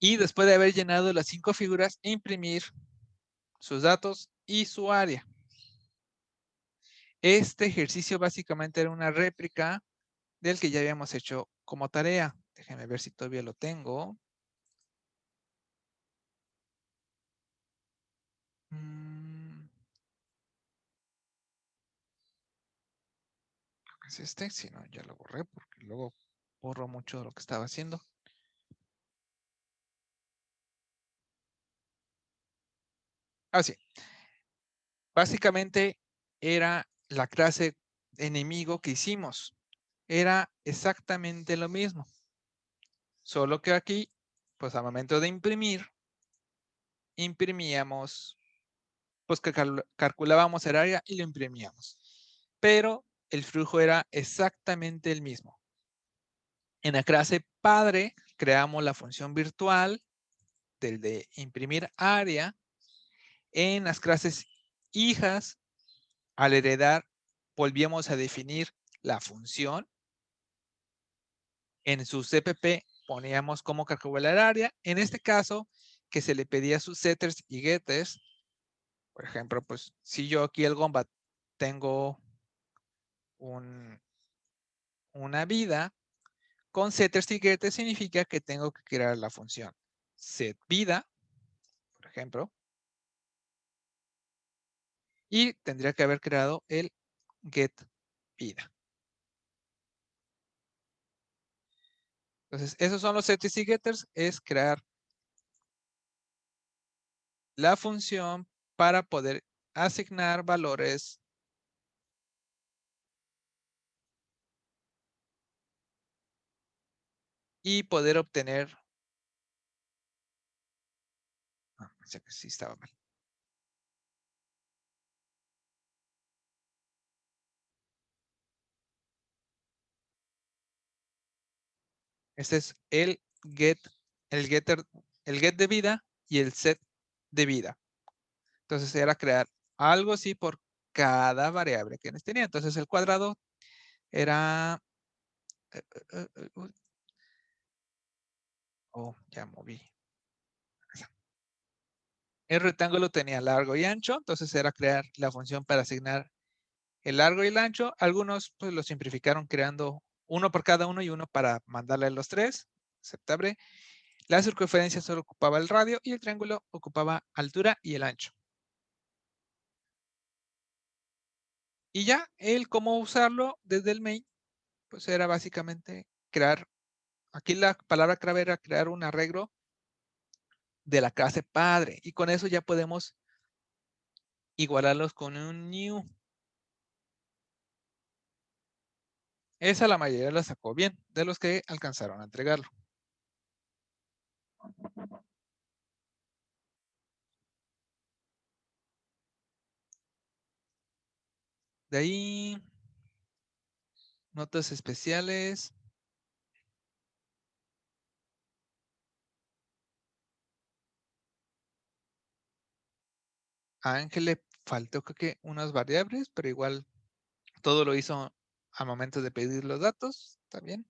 Y después de haber llenado las 5 figuras, imprimir sus datos y su área. Este ejercicio básicamente era una réplica del que ya habíamos hecho como tarea. Déjenme ver si todavía lo tengo. Creo que es este. Si no, ya lo borré porque luego borro mucho de lo que estaba haciendo. Así. Básicamente era la clase enemigo que hicimos. Era exactamente lo mismo. Solo que aquí, pues al momento de imprimir, imprimíamos, pues que calculábamos el área y lo imprimíamos. Pero el flujo era exactamente el mismo. En la clase padre creamos la función virtual del de imprimir área. En las clases hijas, al heredar, volvíamos a definir la función. En su CPP poníamos cómo calcular el área. En este caso, que se le pedía sus setters y getters. Por ejemplo, pues si yo aquí el Gomba tengo una vida, con setters y getters significa que tengo que crear la función setVida, por ejemplo, y tendría que haber creado el getVida. Entonces, esos son los setters y getters, es crear la función para poder asignar valores y poder obtener. Pensé que sí estaba mal. Este es el get, el getter, el get de vida y el set de vida. Entonces era crear algo así por cada variable que tenía. Entonces el cuadrado era. Oh, ya moví. El rectángulo tenía largo y ancho, entonces era crear la función para asignar el largo y el ancho. Algunos pues lo simplificaron creando uno por cada uno y uno para mandarle a los tres. Aceptable. La circunferencia solo ocupaba el radio y el triángulo ocupaba altura y el ancho. Y ya el cómo usarlo desde el main, pues era básicamente crear. Aquí la palabra clave era crear un arreglo de la clase padre. Y con eso ya podemos igualarlos con un new. Esa la mayoría la sacó bien, de los que alcanzaron a entregarlo. De ahí, notas especiales. A Ángel le faltó creo que unas variables, pero igual todo lo hizo al momento de pedir los datos. ¿Está bien?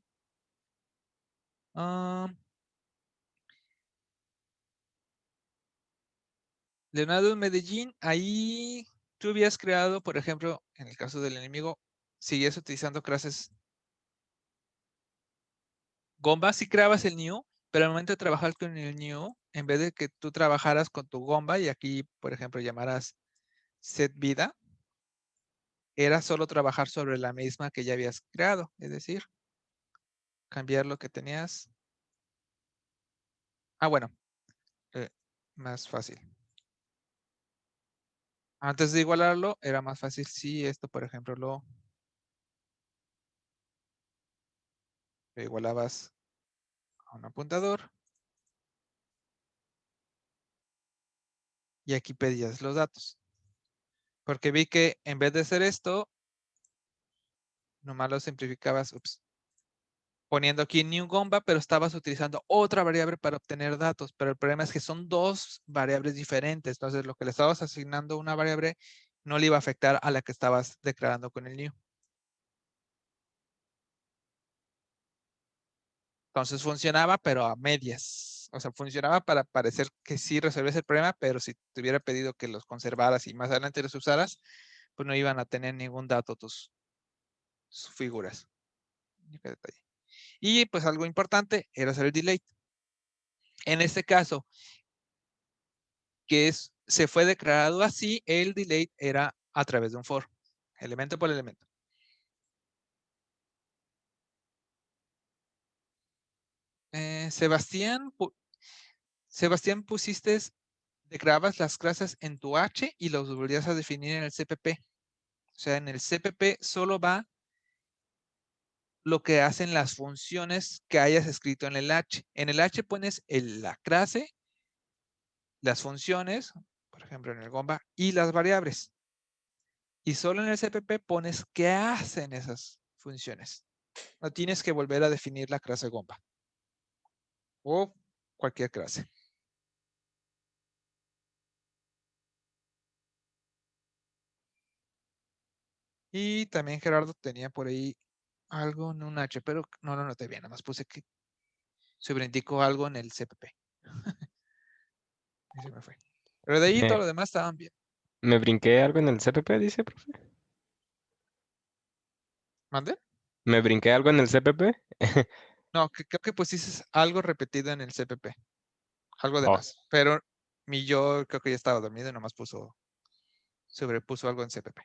Leonardo Medellín, ahí tú habías creado, por ejemplo, en el caso del enemigo, sigues utilizando clases Gomba, sí creabas el new, pero al momento de trabajar con el new, en vez de que tú trabajaras con tu Gomba y aquí, por ejemplo, llamaras setVida, era solo trabajar sobre la misma que ya habías creado, es decir, cambiar lo que tenías. Bueno, más fácil. Antes de igualarlo, era más fácil si esto, por ejemplo, lo igualabas a un apuntador. Y aquí pedías los datos. Porque vi que en vez de hacer esto, nomás lo simplificabas, poniendo aquí new Gomba, pero estabas utilizando otra variable para obtener datos. Pero el problema es que son dos variables diferentes. Entonces, lo que le estabas asignando a una variable no le iba a afectar a la que estabas declarando con el new. Entonces funcionaba, pero a medias. O sea, funcionaba para parecer que sí resolvías el problema, pero si te hubiera pedido que los conservaras y más adelante los usaras, pues no iban a tener ningún dato tus figuras. Qué detalle. Y pues algo importante era hacer el delay. En este caso, se fue declarado así, el delay era a través de un for, elemento por elemento. Sebastián, pusiste, declarabas las clases en tu H y los volvías a definir en el CPP. O sea, en el CPP solo va lo que hacen las funciones que hayas escrito en el H. En el H pones la clase, las funciones, por ejemplo en el Gomba, y las variables. Y solo en el CPP pones qué hacen esas funciones. No tienes que volver a definir la clase Gomba. O cualquier clase. Y también Gerardo tenía por ahí algo en un H, pero no lo noté bien. Nada más puse que sobreindicó algo en el CPP. Y se me fue. Pero de ahí todo lo demás estaban bien. Me brinqué algo en el CPP, dice, profe. ¿Mande? ¿Me brinqué algo en el CPP? No, creo que pusiste algo repetido en el CPP. Algo de Oh, más. Pero yo creo que ya estaba dormido y nomás sobrepuso algo en CPP.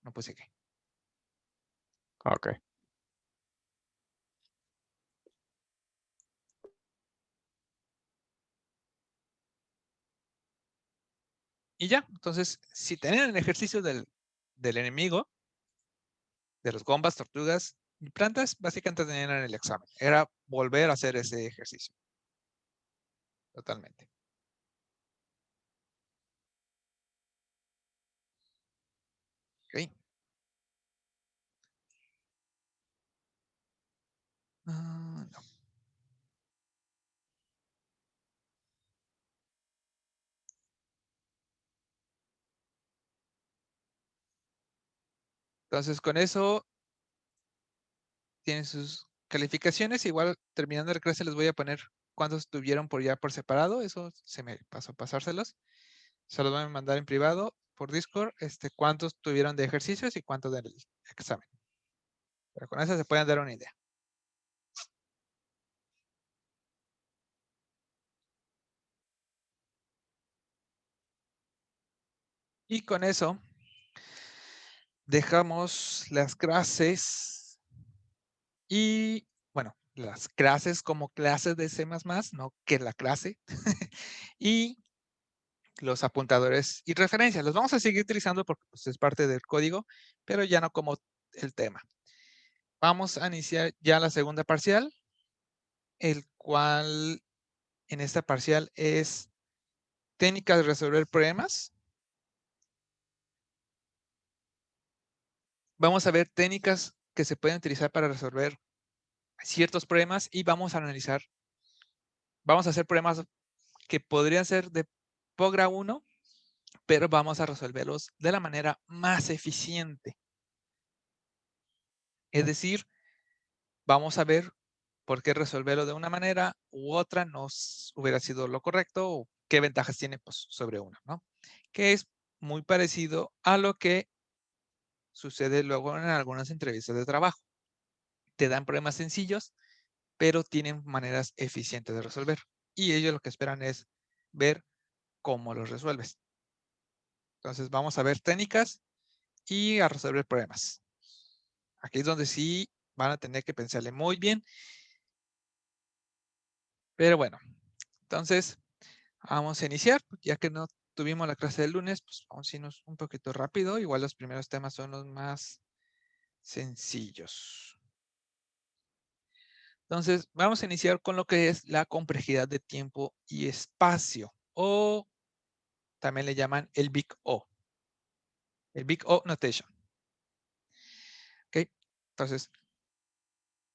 No puse qué. ok. Y ya, entonces, si tenían el ejercicio del enemigo, de los gombas, tortugas y plantas, básicamente tenían en el examen. Era volver a hacer ese ejercicio. Totalmente. Ok. No. Entonces, con eso tienen sus calificaciones. Igual, terminando la clase, les voy a poner cuántos tuvieron por separado. Eso se me pasó a pasárselos. Se los voy a mandar en privado por Discord. Cuántos tuvieron de ejercicios y cuántos del examen. Pero con eso se pueden dar una idea. Y con eso dejamos las clases y, bueno, las clases como clases de C++, no que la clase, y los apuntadores y referencias. Los vamos a seguir utilizando porque pues, es parte del código, pero ya no como el tema. Vamos a iniciar ya la segunda parcial, el cual en esta parcial es técnicas de resolver problemas. Vamos a ver técnicas que se pueden utilizar para resolver ciertos problemas y vamos a analizar, vamos a hacer problemas que podrían ser de POGRA 1, pero vamos a resolverlos de la manera más eficiente. Es decir, vamos a ver por qué resolverlo de una manera u otra no hubiera sido lo correcto o qué ventajas tiene pues, sobre una, ¿no? Que es muy parecido a lo que sucede luego en algunas entrevistas de trabajo. Te dan problemas sencillos, pero tienen maneras eficientes de resolver. Y ellos lo que esperan es ver cómo los resuelves. Entonces vamos a ver técnicas y a resolver problemas. Aquí es donde sí van a tener que pensarle muy bien. Pero bueno, entonces vamos a iniciar, ya que no tuvimos la clase del lunes, pues vamos a irnos un poquito rápido. Igual los primeros temas son los más sencillos. Entonces, vamos a iniciar con lo que es la complejidad de tiempo y espacio, o también le llaman el Big O. El Big O Notation. ¿Ok? Entonces,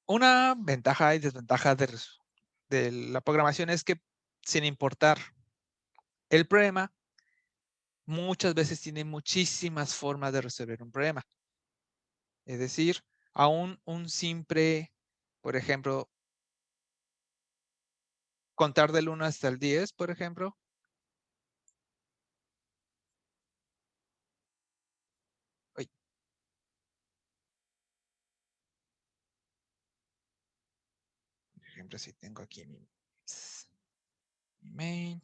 una ventaja y desventaja de la programación es que sin importar el problema, muchas veces tiene muchísimas formas de resolver un problema. Es decir, aún un simple, por ejemplo, contar del 1 hasta el 10, por ejemplo. Uy. Por ejemplo, si tengo aquí mi main.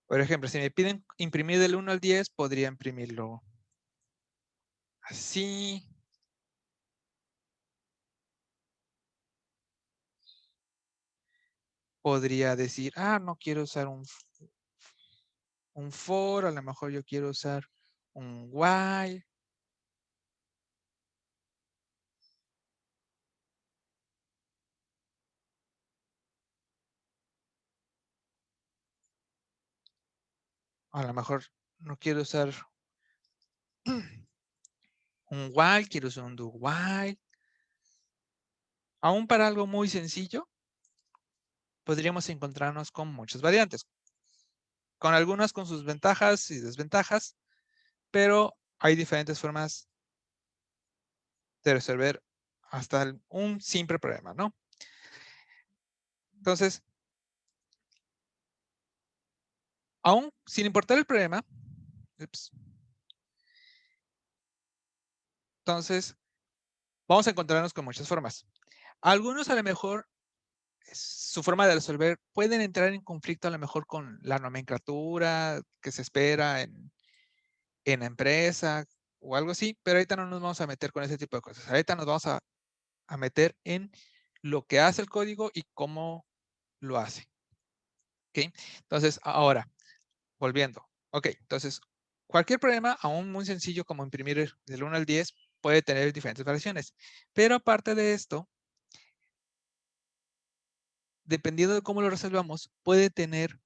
Por ejemplo, si me piden imprimir del 1 al 10, podría imprimirlo así. Podría decir, no quiero usar un for, a lo mejor yo quiero usar un while. A lo mejor no quiero usar un while, quiero usar un do while. Aún para algo muy sencillo, podríamos encontrarnos con muchas variantes. Con algunas con sus ventajas y desventajas, pero hay diferentes formas de resolver hasta un simple problema, ¿no? Entonces, aún sin importar el problema, entonces vamos a encontrarnos con muchas formas. Algunos a lo mejor su forma de resolver pueden entrar en conflicto a lo mejor con la nomenclatura que se espera en la empresa o algo así, pero ahorita no nos vamos a meter con ese tipo de cosas. Ahorita nos vamos a meter en lo que hace el código y cómo lo hace. ¿Ok? Entonces, ahora, volviendo. Ok, entonces, cualquier problema, aún muy sencillo como imprimir del 1 al 10, puede tener diferentes variaciones. Pero aparte de esto, dependiendo de cómo lo resolvamos, puede tener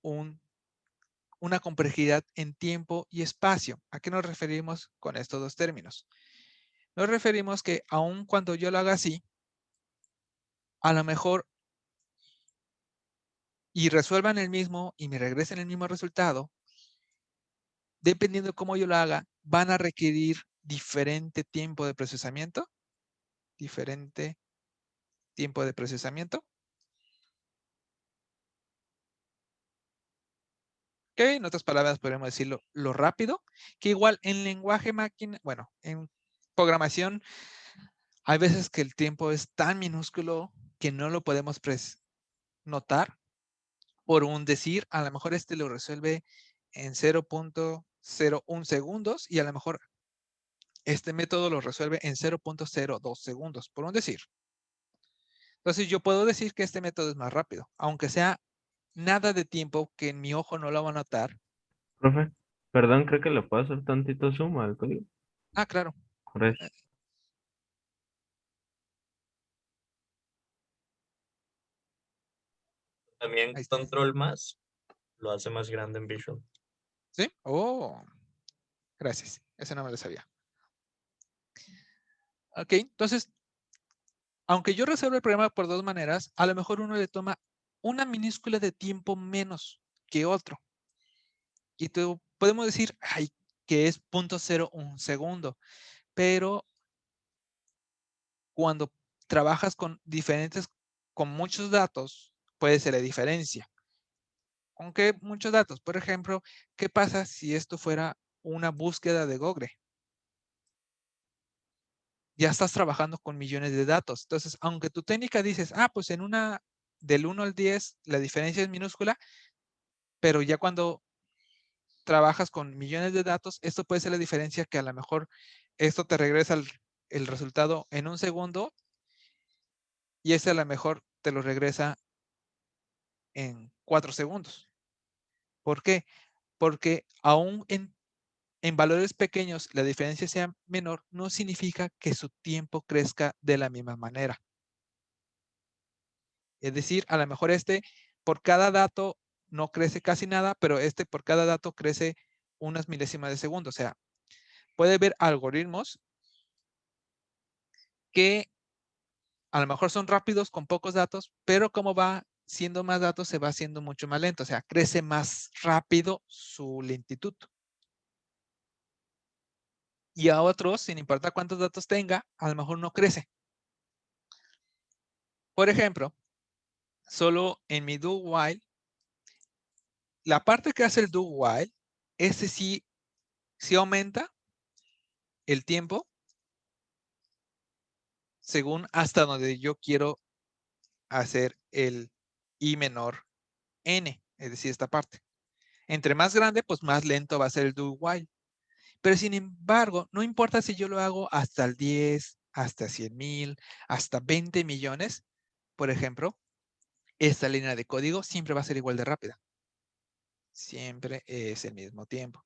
una complejidad en tiempo y espacio. ¿A qué nos referimos con estos dos términos? Nos referimos que aun cuando yo lo haga así, a lo mejor y resuelvan el mismo y me regresen el mismo resultado, dependiendo de cómo yo lo haga, van a requerir diferente tiempo de procesamiento. Diferente tiempo de procesamiento. Ok, en otras palabras podemos decirlo lo rápido, que igual en lenguaje máquina, bueno, en programación, hay veces que el tiempo es tan minúsculo que no lo podemos notar por un decir, a lo mejor este lo resuelve en 0.01 segundos y a lo mejor este método lo resuelve en 0.02 segundos, por un decir. Entonces yo puedo decir que este método es más rápido, aunque sea nada de tiempo que en mi ojo no lo va a notar. Profe, perdón, creo que le puedo hacer tantito zoom al código. Claro. Gracias. También Ahí está. control más lo hace más grande en Visual. ¿Sí? Oh, gracias. Ese no me lo sabía. Ok, entonces, aunque yo resuelvo el problema por dos maneras, a lo mejor uno le toma una minúscula de tiempo menos que otro. Y podemos decir, que es 0.01 segundo. Pero cuando trabajas con muchos datos, puede ser la diferencia. Aunque muchos datos, por ejemplo, ¿qué pasa si esto fuera una búsqueda de Google? Ya estás trabajando con millones de datos. Entonces, aunque tu técnica dices, pues en una del 1 al 10 la diferencia es minúscula, pero ya cuando trabajas con millones de datos, esto puede ser la diferencia que a lo mejor esto te regresa el resultado en un segundo y ese a lo mejor te lo regresa en 4 segundos. ¿Por qué? Porque aún en valores pequeños la diferencia sea menor, no significa que su tiempo crezca de la misma manera. Es decir, a lo mejor por cada dato no crece casi nada, pero por cada dato crece unas milésimas de segundo. O sea, puede haber algoritmos que a lo mejor son rápidos con pocos datos, pero como va siendo más datos, se va haciendo mucho más lento. O sea, crece más rápido su lentitud. Y a otros, sin importar cuántos datos tenga, a lo mejor no crece. Por ejemplo, solo en mi do while, la parte que hace el do while, sí aumenta el tiempo según hasta donde yo quiero hacer el i menor n, es decir, esta parte. Entre más grande, pues más lento va a ser el do while. Pero sin embargo, no importa si yo lo hago hasta el 10, hasta 100,000, hasta 20 millones, por ejemplo, esta línea de código siempre va a ser igual de rápida. Siempre es el mismo tiempo.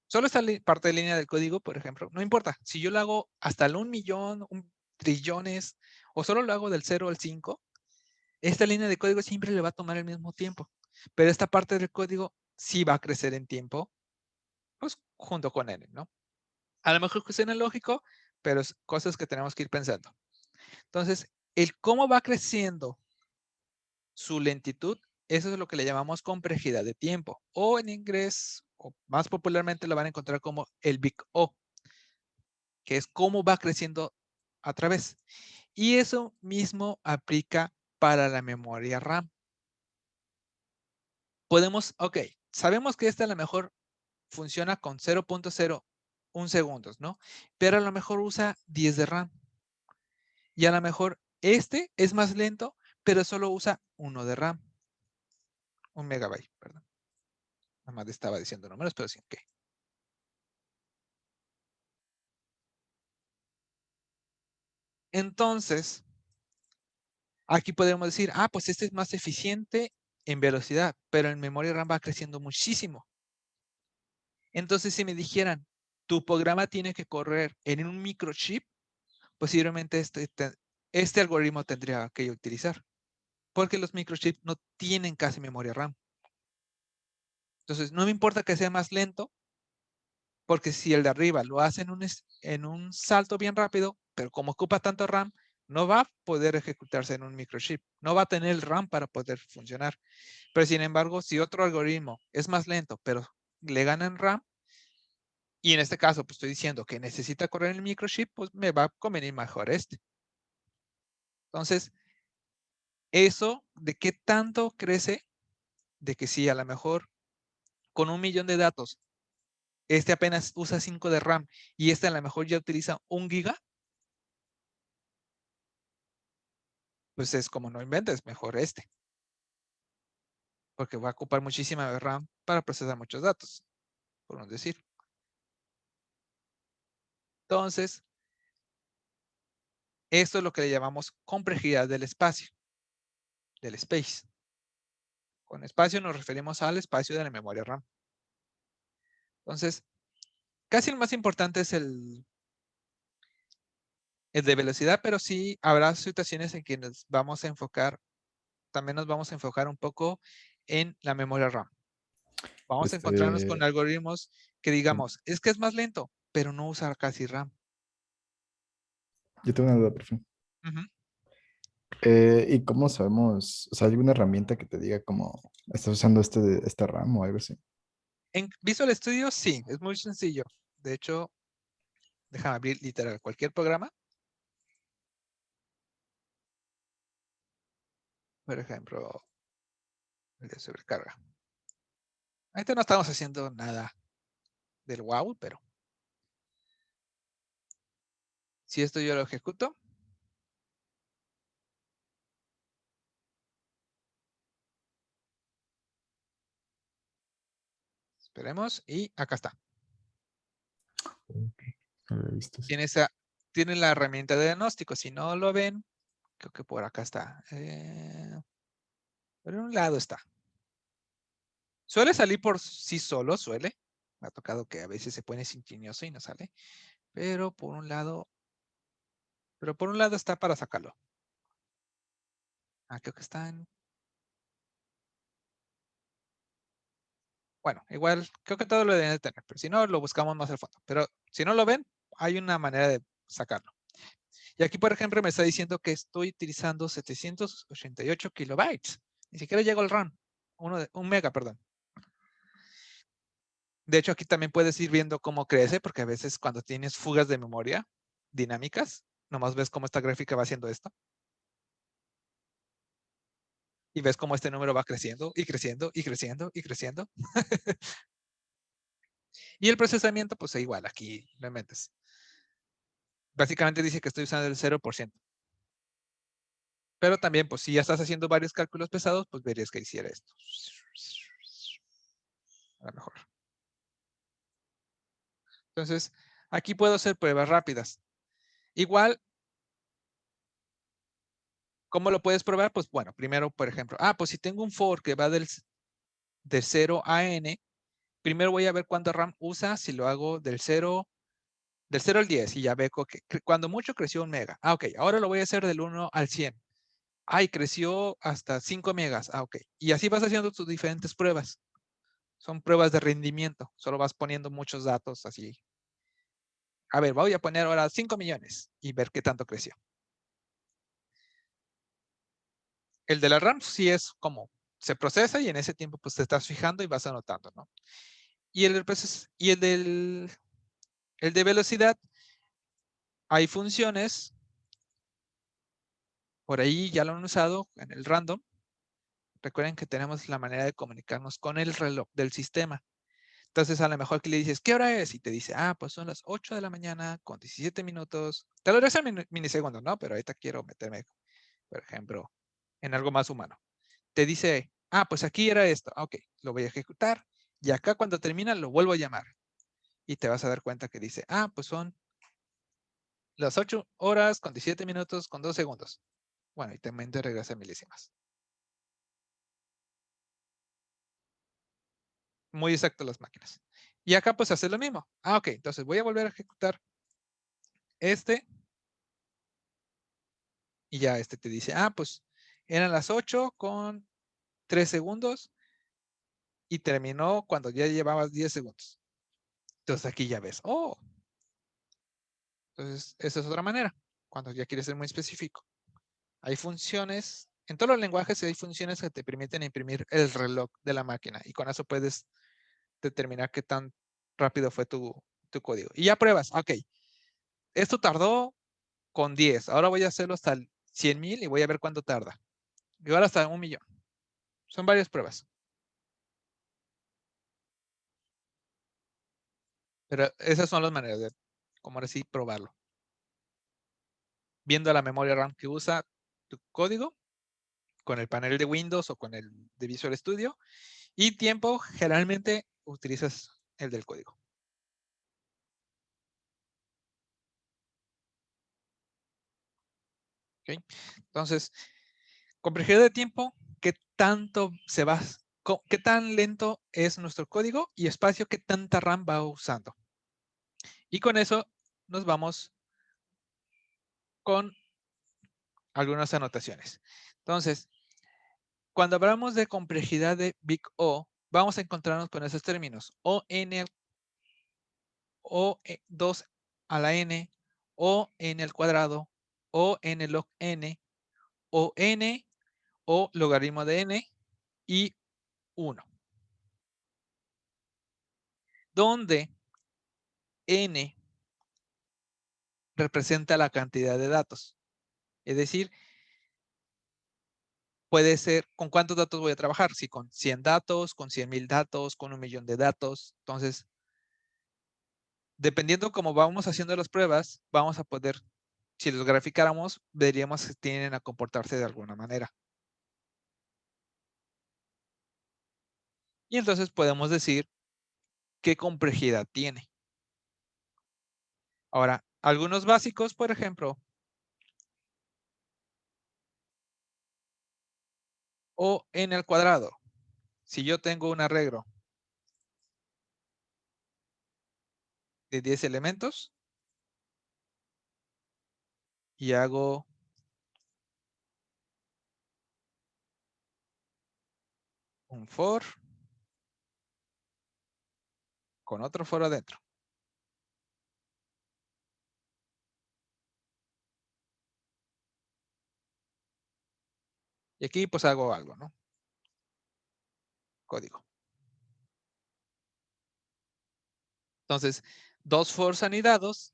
Solo esta parte de línea del código, por ejemplo, no importa. Si yo lo hago hasta el 1,000,000, 1,000,000,000,000, o solo lo hago del 0 al 5, esta línea de código siempre le va a tomar el mismo tiempo. Pero esta parte del código sí va a crecer en tiempo, pues junto con n, ¿no? A lo mejor suena lógico, pero es cosas que tenemos que ir pensando. Entonces, el cómo va creciendo su lentitud, eso es lo que le llamamos complejidad de tiempo. O en inglés, o más popularmente lo van a encontrar como el Big O, que es cómo va creciendo a través. Y eso mismo aplica para la memoria RAM. Sabemos que esta a lo mejor funciona con 0.01 segundos, ¿no? Pero a lo mejor usa 10 de RAM. Y a lo mejor este es más lento, pero solo usa 1 de RAM. 1 megabyte, perdón. Nada más estaba diciendo números, pero sin qué. Entonces, aquí podemos decir, pues este es más eficiente en velocidad, pero en memoria RAM va creciendo muchísimo. Entonces, si me dijeran, tu programa tiene que correr en un microchip, posiblemente este algoritmo tendría que utilizar, porque los microchips no tienen casi memoria RAM. Entonces, no me importa que sea más lento, porque si el de arriba lo hace en un salto bien rápido, pero como ocupa tanto RAM, no va a poder ejecutarse en un microchip. No va a tener el RAM para poder funcionar. Pero sin embargo, si otro algoritmo es más lento, pero le gana en RAM, y en este caso, pues estoy diciendo que necesita correr en el microchip, pues me va a convenir mejor este. Entonces, eso de qué tanto crece, de que si a lo mejor con 1,000,000 de datos, este apenas usa 5 de RAM y este a lo mejor ya utiliza 1 giga, pues es como no inventes, mejor este. Porque va a ocupar muchísima RAM para procesar muchos datos, por no decir. Entonces, esto es lo que le llamamos complejidad del espacio, del space. Con espacio nos referimos al espacio de la memoria RAM. Entonces, casi el más importante es el de velocidad, pero sí habrá situaciones en que nos vamos a enfocar, también nos vamos a enfocar un poco en la memoria RAM. Vamos a encontrarnos con algoritmos que digamos, es que es más lento, pero no usa casi RAM. Yo tengo una duda, profe. Ujú. ¿Y cómo sabemos? O sea, ¿hay alguna herramienta que te diga cómo estás usando esta RAM o algo así? En Visual Studio sí, es muy sencillo. De hecho, déjame abrir literal cualquier programa. Por ejemplo, el de sobrecarga. Ahorita no estamos haciendo nada del wow, pero si esto yo lo ejecuto, esperemos, y acá está. Ok, no lo había visto así. Tiene la herramienta de diagnóstico. Si no lo ven, creo que por acá está. Por un lado está. Suele salir por sí solo, suele. Me ha tocado que a veces se pone ingenioso y no sale. Pero por un lado está para sacarlo. Creo que está en... Bueno, igual, creo que todo lo deben de tener, pero si no, lo buscamos más al fondo. Pero si no lo ven, hay una manera de sacarlo. Y aquí, por ejemplo, me está diciendo que estoy utilizando 788 kilobytes. Ni siquiera llego al RAM. 1 mega, perdón. De hecho, aquí también puedes ir viendo cómo crece, porque a veces cuando tienes fugas de memoria dinámicas, nomás ves cómo esta gráfica va haciendo esto. Y ves cómo este número va creciendo y creciendo y creciendo y creciendo. Y el procesamiento, pues igual, aquí le metes. Básicamente dice que estoy usando el 0%. Pero también, pues si ya estás haciendo varios cálculos pesados, pues verías que hiciera esto. A lo mejor. Entonces, aquí puedo hacer pruebas rápidas. Igual, ¿cómo lo puedes probar? Pues bueno, primero, por ejemplo, pues si tengo un for que va de 0 a n, primero voy a ver cuánto RAM usa si lo hago del 0 al 10 y ya veo que cuando mucho creció 1 mega. Ok, ahora lo voy a hacer del 1 al 100. Ay, creció hasta 5 megas. Ok. Y así vas haciendo tus diferentes pruebas. Son pruebas de rendimiento. Solo vas poniendo muchos datos así. A ver, voy a poner ahora 5 millones y ver qué tanto creció. El de la RAM sí es como se procesa y en ese tiempo pues te estás fijando y vas anotando, ¿no? Y el de velocidad, hay funciones, por ahí ya lo han usado en el random. Recuerden que tenemos la manera de comunicarnos con el reloj del sistema. Entonces, a lo mejor que le dices, ¿qué hora es? Y te dice, pues son las 8 de la mañana con 17 minutos. Te lo diré en milisegundos, ¿no? Pero ahorita quiero meterme, por ejemplo, en algo más humano. Te dice, pues aquí era esto. Ok, lo voy a ejecutar. Y acá cuando termina lo vuelvo a llamar. Y te vas a dar cuenta que dice, pues son las 8 horas con 17 minutos con 2 segundos. Bueno, y también te regresa milésimas. Muy exacto las máquinas. Y acá pues hace lo mismo. Ok, entonces voy a volver a ejecutar este. Y ya este te dice, pues eran las 8 con 3 segundos y terminó cuando ya llevabas 10 segundos. Entonces aquí ya ves, entonces esa es otra manera, cuando ya quieres ser muy específico. Hay funciones, en todos los lenguajes hay funciones que te permiten imprimir el reloj de la máquina y con eso puedes determinar qué tan rápido fue tu código. Y ya pruebas, ok, esto tardó con 10, ahora voy a hacerlo hasta el 100,000 y voy a ver cuánto tarda. Y ahora hasta 1,000,000. Son varias pruebas. Pero esas son las maneras de, como ahora sí, probarlo. Viendo la memoria RAM que usa tu código con el panel de Windows o con el de Visual Studio. Y tiempo, generalmente utilizas el del código. ¿Okay? Entonces, complejidad de tiempo, ¿qué tanto qué tan lento es nuestro código? Y espacio, ¿qué tanta RAM va usando? Y con eso nos vamos con algunas anotaciones. Entonces, cuando hablamos de complejidad de Big O, vamos a encontrarnos con esos términos. O2 a la n, o n al cuadrado, o n log n, o n, o logaritmo de n, y 1. Donde n representa la cantidad de datos. Es decir, puede ser, ¿con cuántos datos voy a trabajar? Si con 100 datos, con 100,000 datos, con 1,000,000 de datos. Entonces, dependiendo cómo vamos haciendo las pruebas, vamos a poder, si los graficáramos, veríamos que tienden a comportarse de alguna manera. Y entonces podemos decir qué complejidad tiene. Ahora, algunos básicos, por ejemplo, o n al cuadrado. Si yo tengo un arreglo de 10 elementos y hago un for con otro for adentro. Y aquí pues hago algo, ¿no? Código. Entonces, 2 fors anidados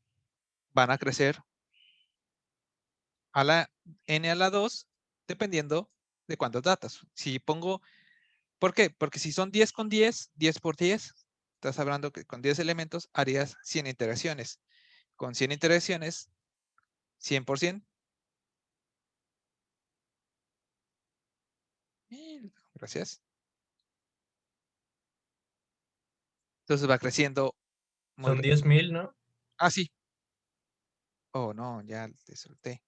van a crecer a la n a la 2, dependiendo de cuántos datos. Si pongo, ¿por qué? Porque si son 10 con 10, 10 por 10, estás hablando que con 10 elementos harías 100 iteraciones. Con 100 iteraciones, 100 por 100. Gracias. Entonces va creciendo muy Son rápido. 10,000, ¿no? Ah, sí. Oh, no, ya te solté.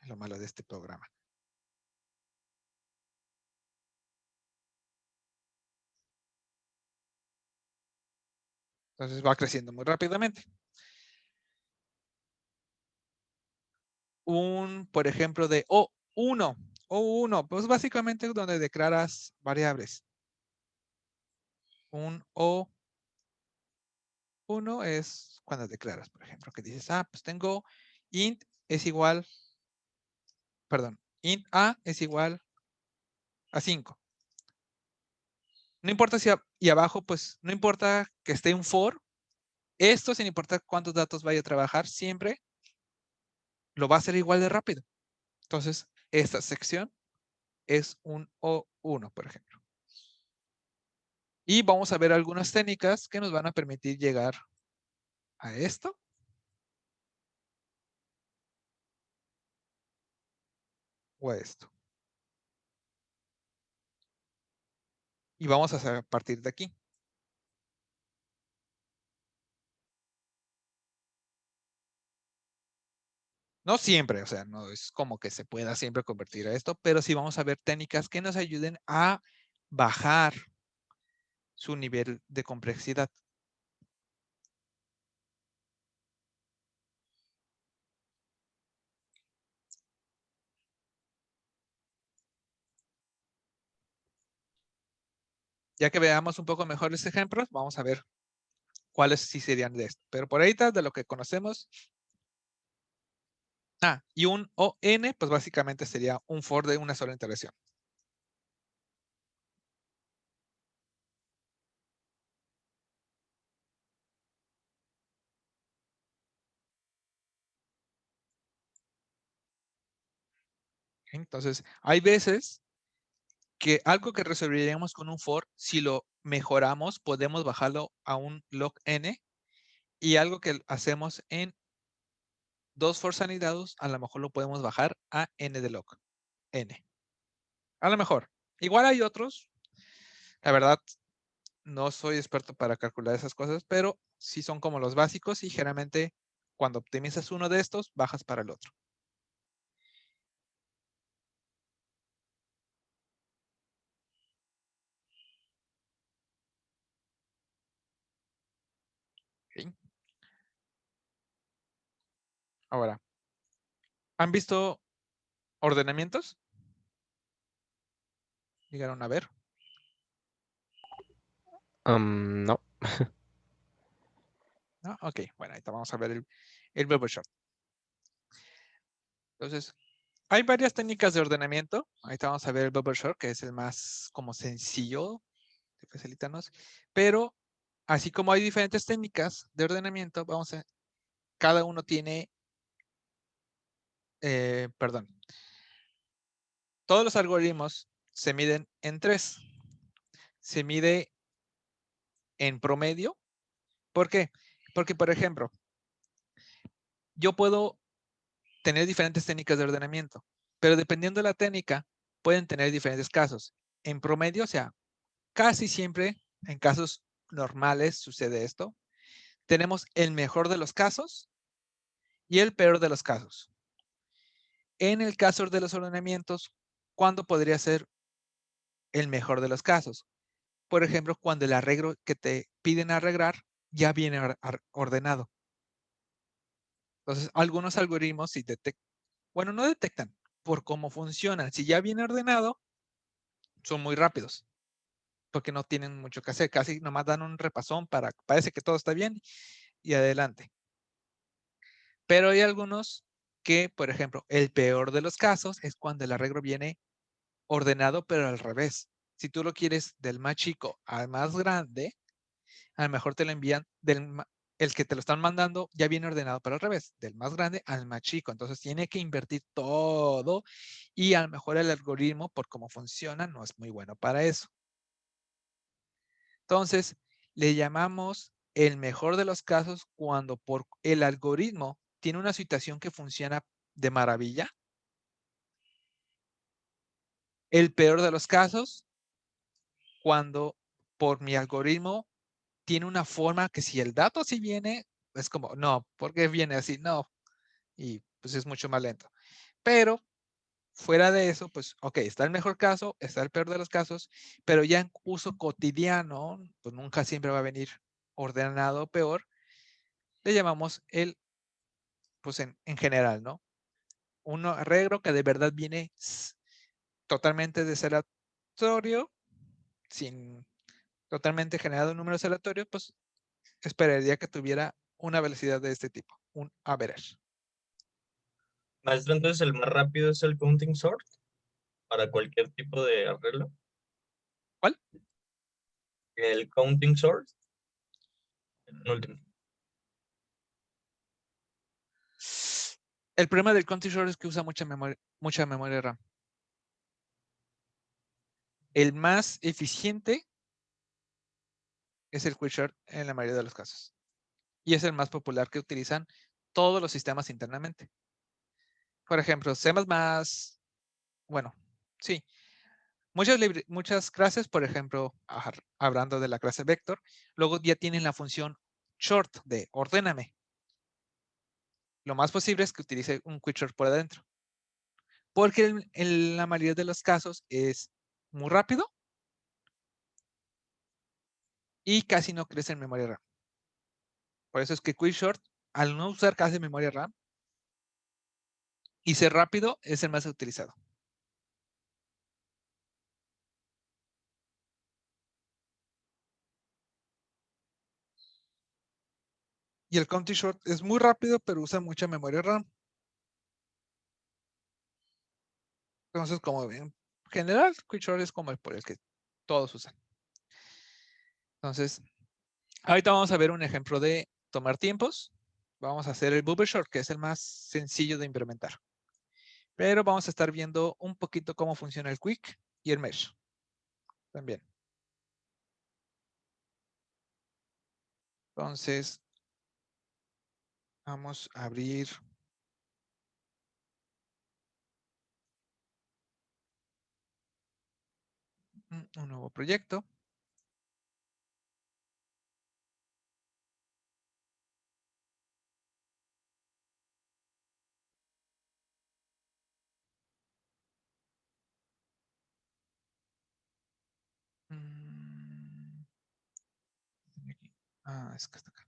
Es lo malo de este programa. Entonces va creciendo muy rápidamente. Por ejemplo, de O1. O1, pues básicamente es donde declaras variables. Un O1 es cuando declaras, por ejemplo, que dices, pues tengo int es igual, perdón, int a es igual a 5. No importa si y abajo, pues no importa que esté un for. Esto, sin importar cuántos datos vaya a trabajar, siempre lo va a hacer igual de rápido. Entonces, esta sección es un O1, por ejemplo. Y vamos a ver algunas técnicas que nos van a permitir llegar a esto. O a esto. Y vamos a hacer a partir de aquí. No siempre, o sea, no es como que se pueda siempre convertir a esto, pero sí vamos a ver técnicas que nos ayuden a bajar su nivel de complejidad. Ya que veamos un poco mejor los ejemplos, vamos a ver cuáles sí serían de esto. Pero por ahorita, de lo que conocemos. Y un ON, pues básicamente sería un for de una sola iteración. Entonces, hay veces que algo que resolveríamos con un for, si lo mejoramos, podemos bajarlo a un log n, y algo que hacemos en dos for anidados, a lo mejor lo podemos bajar a n de log n. A lo mejor. Igual hay otros. La verdad, no soy experto para calcular esas cosas, pero sí son como los básicos y generalmente cuando optimizas uno de estos, bajas para el otro. ¿Okay? Ahora, ¿han visto ordenamientos? Llegaron a ver. No. ¿No? Ok, bueno, ahorita vamos a ver el bubble short. Entonces, hay varias técnicas de ordenamiento. Ahorita vamos a ver el bubble short, que es el más como sencillo de facilitarnos. Pero, así como hay diferentes técnicas de ordenamiento, cada uno tiene, perdón, todos los algoritmos se miden en 3. Se mide en promedio. ¿Por qué? Porque, por ejemplo, yo puedo tener diferentes técnicas de ordenamiento, pero dependiendo de la técnica, pueden tener diferentes casos. En promedio, o sea, casi siempre en casos normales sucede esto. Tenemos el mejor de los casos y el peor de los casos. En el caso de los ordenamientos, ¿cuándo podría ser el mejor de los casos? Por ejemplo, cuando el arreglo que te piden arreglar ya viene ordenado. Entonces, algunos algoritmos sí detectan, bueno, no detectan por cómo funcionan. Si ya viene ordenado, son muy rápidos, porque no tienen mucho que hacer. Casi nomás dan un repasón parece que todo está bien y adelante. Pero hay algunos que, por ejemplo, el peor de los casos es cuando el arreglo viene ordenado, pero al revés. Si tú lo quieres del más chico al más grande, a lo mejor te lo envían el que te lo están mandando ya viene ordenado para al revés, del más grande al más chico. Entonces tiene que invertir todo y a lo mejor el algoritmo, por cómo funciona, no es muy bueno para eso. Entonces, le llamamos el mejor de los casos cuando por el algoritmo tiene una situación que funciona de maravilla. El peor de los casos, cuando por mi algoritmo tiene una forma que si el dato así viene, es como, no, ¿por qué viene así? No. Y pues es mucho más lento. Pero fuera de eso, pues, ok, está el mejor caso, está el peor de los casos, pero ya en uso cotidiano, pues nunca siempre va a venir ordenado peor. Le llamamos el, pues en general, ¿no? Un arreglo que de verdad viene totalmente aleatorio, sin totalmente generado en números aleatorios, pues esperaría que tuviera una velocidad de este tipo, un average. Maestro, entonces el más rápido es el counting sort para cualquier tipo de arreglo. ¿Cuál? El counting sort, el último. El problema del counting sort es que usa mucha memoria RAM. El más eficiente es el quicksort en la mayoría de los casos. Y es el más popular que utilizan todos los sistemas internamente. Por ejemplo, C++, bueno, sí. Muchas clases, por ejemplo, hablando de la clase vector, luego ya tienen la función short de ordéname. Lo más posible es que utilice un quicksort por adentro. Porque en la mayoría de los casos es muy rápido y casi no crece en memoria RAM. Por eso es que quicksort, al no usar casi memoria RAM y ser rápido, es el más utilizado. Y el counting short es muy rápido, pero usa mucha memoria RAM. Entonces, como en general, quicksort es como el por el que todos usan. Entonces, ahorita vamos a ver un ejemplo de tomar tiempos. Vamos a hacer el bubble short, que es el más sencillo de implementar. Pero vamos a estar viendo un poquito cómo funciona el quick y el mesh también. Entonces, vamos a abrir un nuevo proyecto. Es que está acá.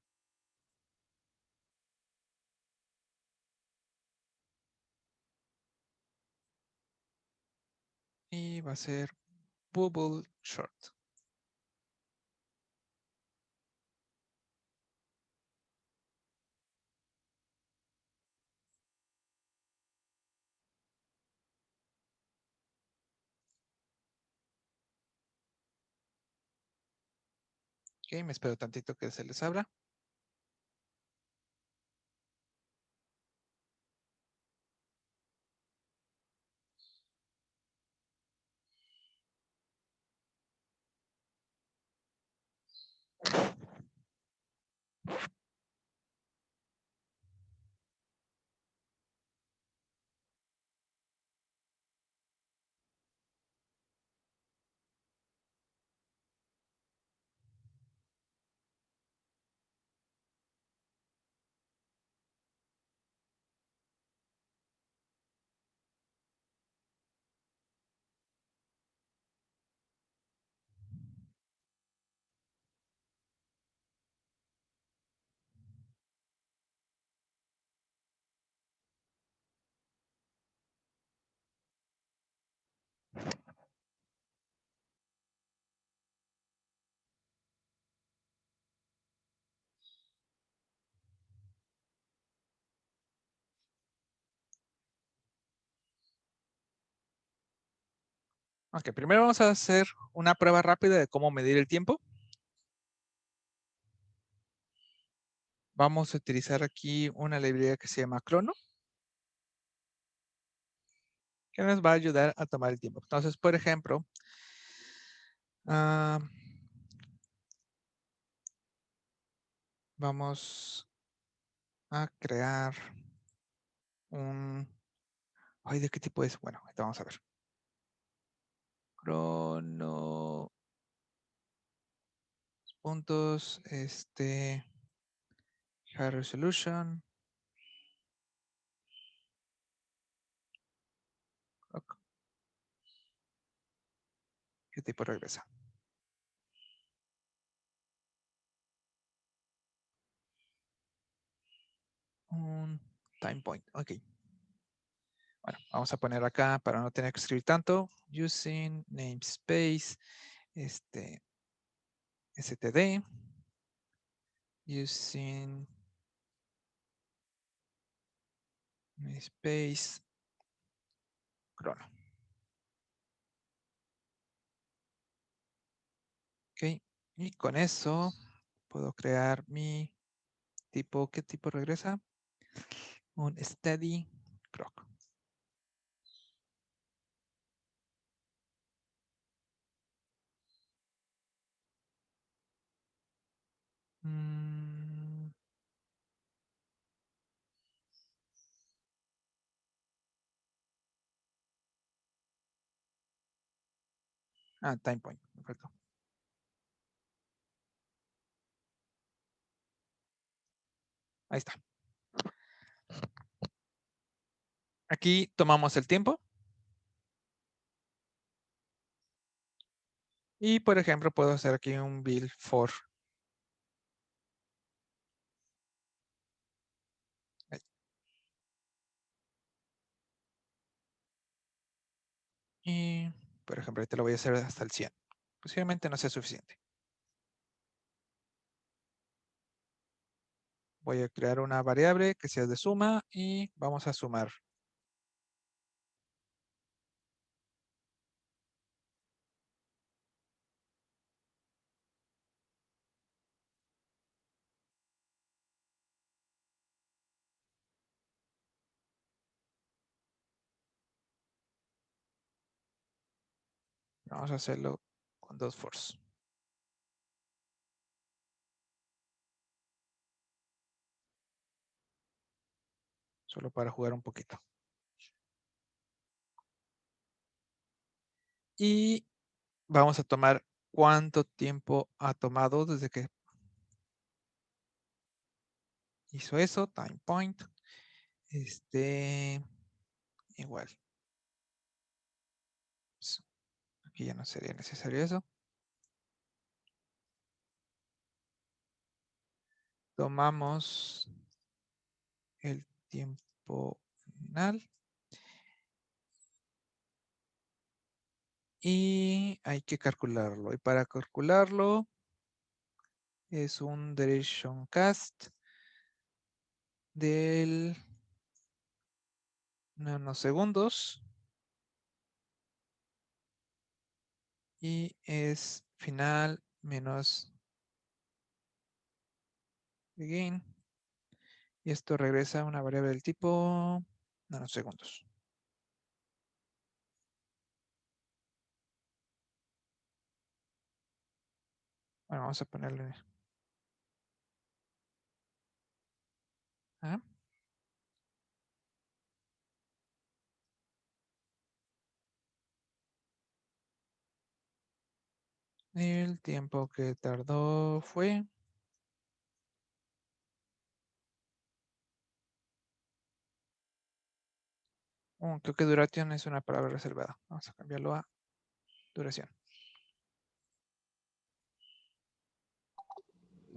Y va a ser bubble short. Ok, me espero tantito que se les abra. Ok, primero vamos a hacer una prueba rápida de cómo medir el tiempo. vamos a utilizar aquí una librería que se llama Crono, que nos va a ayudar a tomar el tiempo. Entonces, por ejemplo, vamos a crear un... Ay, ¿de qué tipo es? Bueno, ahorita vamos a ver. Crono... Puntos, high resolution. Ok. ¿Qué tipo regresa? Un time point, ok. Bueno, vamos a poner acá para no tener que escribir tanto. Using namespace, std. Using namespace Crono. Ok, y con eso puedo crear mi tipo. ¿Qué tipo regresa? Un steady croc. Time point, perfecto. Ahí está. Aquí tomamos el tiempo. Y por ejemplo, puedo hacer aquí un build for. Ahí. Y por ejemplo, este lo voy a hacer hasta el 100. Posiblemente no sea suficiente. Voy a crear una variable que sea de suma y vamos a sumar. Vamos a hacerlo con 2 fors. Solo para jugar un poquito. Y vamos a tomar cuánto tiempo ha tomado desde que hizo eso. Time point. Igual. Aquí ya no sería necesario eso. Tomamos el tiempo final. Y hay que calcularlo. Y para calcularlo es un duration cast del nanosegundos. Y es final menos begin. Y esto regresa a una variable del tipo nanosegundos. Bueno, vamos a ponerle. El tiempo que tardó fue. Creo que duración es una palabra reservada. Vamos a cambiarlo a duración.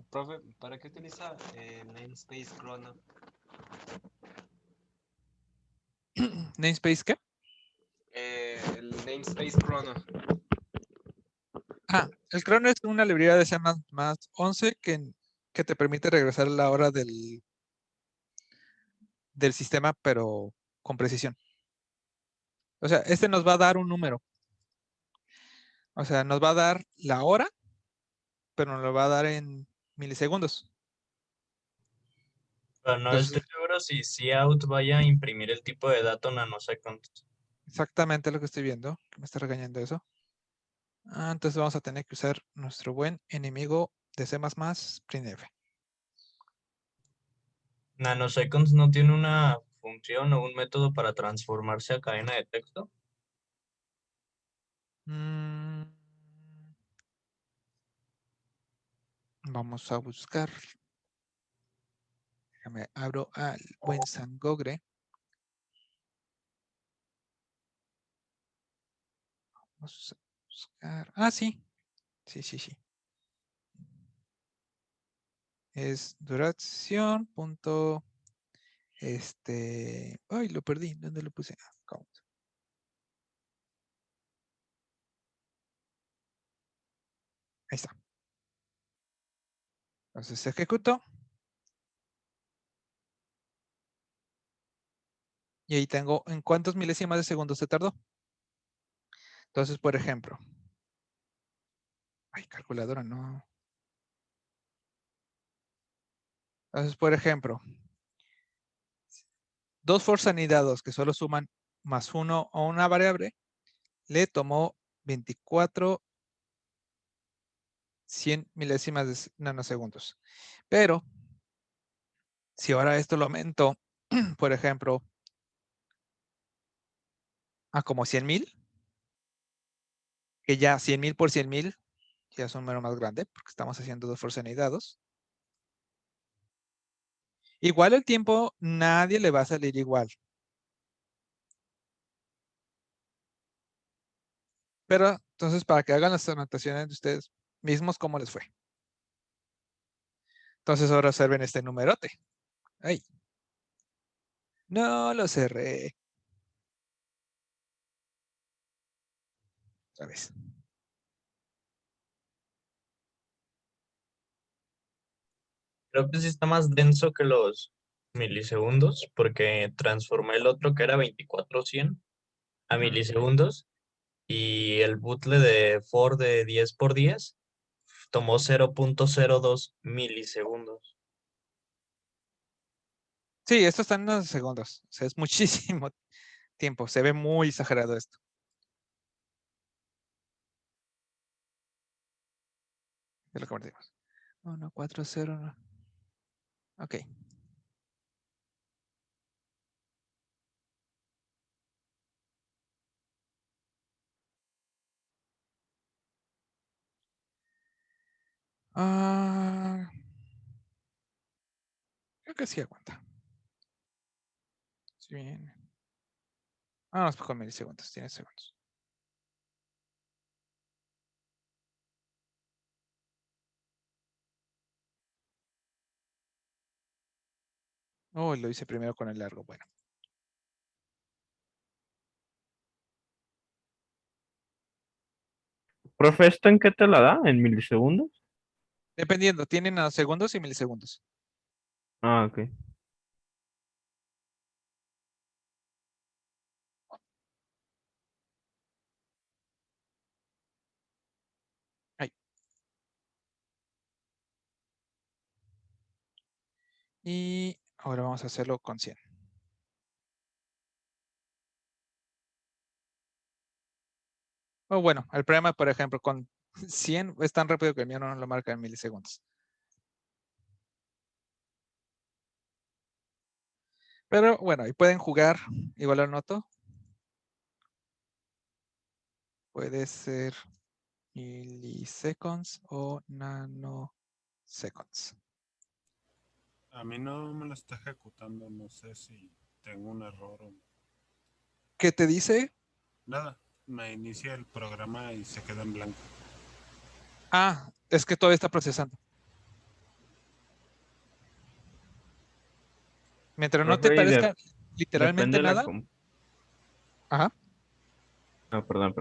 Profe, ¿para qué utiliza namespace Crono? ¿Namespace qué? El namespace Crono. El Crono es una librería de C++ 11 que te permite regresar la hora del sistema, pero con precisión. O sea, nos va a dar un número. O sea, nos va a dar la hora, pero nos lo va a dar en milisegundos. Pero no Entonces, estoy seguro si Cout vaya a imprimir el tipo de dato nanoseconds. exactamente lo que estoy viendo, que me está regañando eso. Entonces vamos a tener que usar nuestro buen enemigo de C++, printf. ¿Nanoseconds no tiene una función o un método para transformarse a cadena de texto? Mm, Vamos a buscar. Déjame abro al buen Sangogre. Vamos a buscar. Sí. Sí. Es duración. Punto. Ay, lo perdí. ¿Dónde lo puse? Count. Ahí está. Entonces ejecuto. Y ahí tengo en cuántos milésimas de segundo se tardó. Entonces, por ejemplo. Ay, calculadora, no. Entonces, por ejemplo. Dos for anidados que solo suman más uno a una variable. Le tomó 24 100 milésimas de nanosegundos. Pero, si ahora esto lo aumento, por ejemplo, a como 100,000, que ya 100,000 por 100,000 ya es un número más grande, porque estamos haciendo dos anidados. Igual el tiempo, nadie le va a salir igual. Pero, entonces, para que hagan las anotaciones de ustedes mismos, ¿cómo les fue? Entonces, ahora observen este numerote. ¡Ay! No lo cerré. Otra vez. Creo que sí está más denso que los milisegundos, porque transformé el otro que era 2400 a Ujú. milisegundos y el bootle de for de 10 por 10 tomó 0.02 milisegundos. Sí, esto está en unos segundos. O sea, es muchísimo tiempo. Se ve muy exagerado esto. Ya lo convertimos. 1, 4, 0. No. Ok. Creo que sí aguanta. Sí, bien. Vamos con milisegundos. Tiene segundos. Oh, lo hice primero con el largo. Bueno. Profe, ¿esto en qué te la da? ¿En milisegundos? Dependiendo. Tienen nanosegundos y milisegundos. Ah, ok. Ahí. Y ahora vamos a hacerlo con 100. Oh, bueno, el problema, por ejemplo, con 100 es tan rápido que el mío no lo marca en milisegundos. Pero bueno, ahí pueden jugar. Igual lo anoto. Puede ser milliseconds o nanoseconds. A mí no me lo está ejecutando, no sé si tengo un error o ¿Qué te dice? nada. Me inicia el programa y se queda en blanco. Es que todavía está procesando. Mientras no te Profe, y parezca depende literalmente de la nada. Ajá. No, perdón.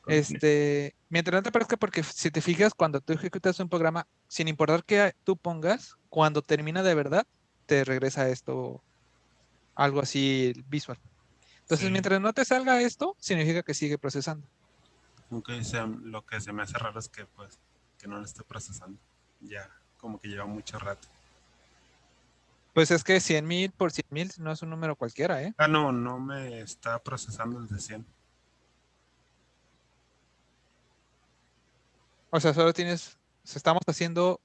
Continúe. Mientras no te parezca, porque si te fijas, cuando tú ejecutas un programa, sin importar qué tú pongas, cuando termina de verdad, te regresa esto, algo así visual. Entonces, Sí, mientras no te salga esto, significa que sigue procesando. aunque sea, lo que se me hace raro es que pues que no lo esté procesando. Ya como que lleva mucho rato. Pues es que 100,000 por 100,000 no es un número cualquiera, ¿eh? Ah, no, no me está procesando el de 100. O sea, solo tienes, estamos haciendo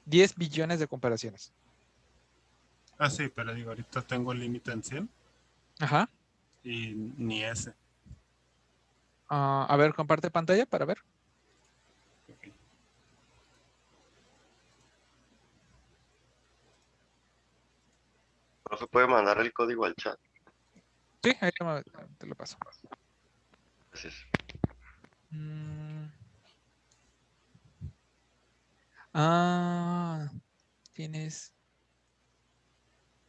10 billones de comparaciones. Ah, sí, pero digo, ahorita tengo el límite en 100 Ajá. y ni ese. A ver, comparte pantalla para ver. Ok. Profe, puede mandar el código al chat. Sí, ahí te lo paso. Gracias. Mm. Ah, tienes.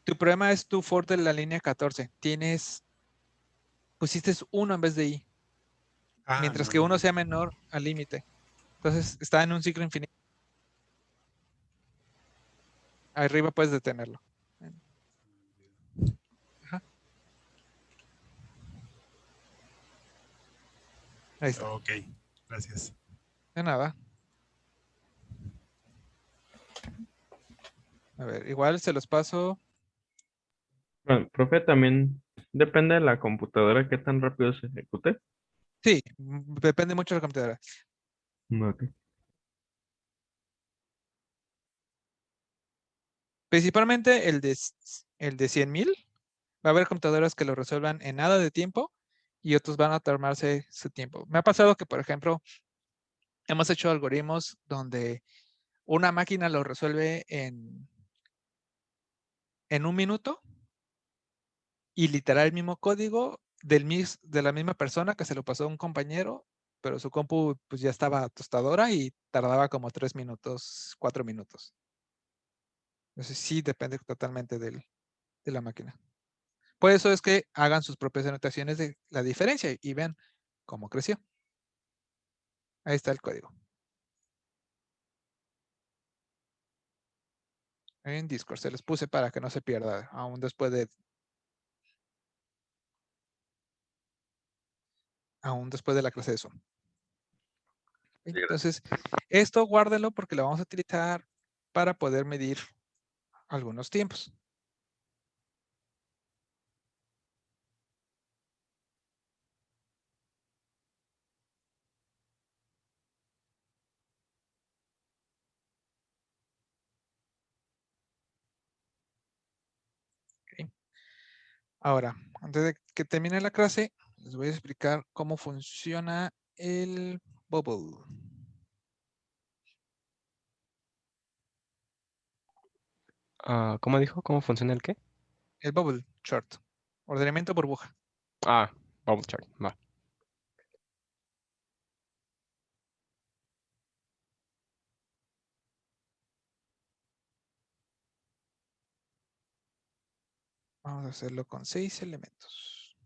Tu problema es tu for de la línea 14. Pusiste 1 en vez de i, Ah, mientras no, que no, 1 no. sea menor al límite. Entonces está en un ciclo infinito. Arriba puedes detenerlo. Ajá. Ahí está. Ok, gracias. De nada. A ver, igual se los paso. Bueno, profe, también depende de la computadora qué tan rápido se ejecute. Sí, depende mucho de la computadora. Ok. Principalmente el de 100,000. Va a haber computadoras que lo resuelvan en nada de tiempo y otros van a tomarse su tiempo. Me ha pasado que, por ejemplo, hemos hecho algoritmos donde una máquina lo resuelve en 1 minuto y literal el mismo código de la misma persona que se lo pasó a un compañero, pero su compu pues ya estaba tostadora y tardaba como 3 minutos, 4 minutos. Entonces sí depende totalmente de la máquina. Por eso es que hagan sus propias anotaciones de la diferencia y vean cómo creció. Ahí está el código. En Discord se los puse para que no se pierda aún después de la clase de Zoom. Entonces, esto guárdenlo porque lo vamos a utilizar para poder medir algunos tiempos. Ok. Ahora, antes de que termine la clase, les voy a explicar cómo funciona el bubble. ¿Cómo dijo? ¿Cómo funciona el qué? El bubble chart. Ordenamiento burbuja. Ah, bubble chart. Va. Vamos a hacerlo con 6 elementos.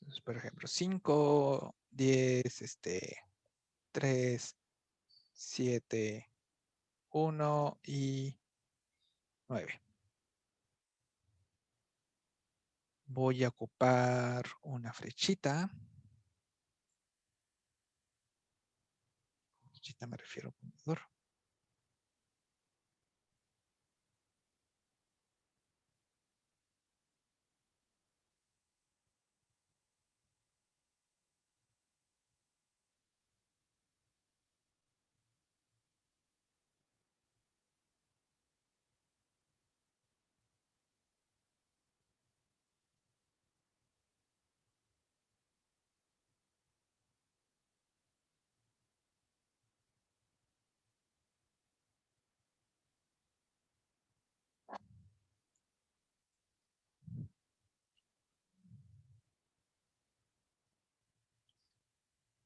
Entonces, por ejemplo, 5, 10, 3, 7, 1 y 9. Voy a ocupar una flechita. Flechita me refiero a ponedor.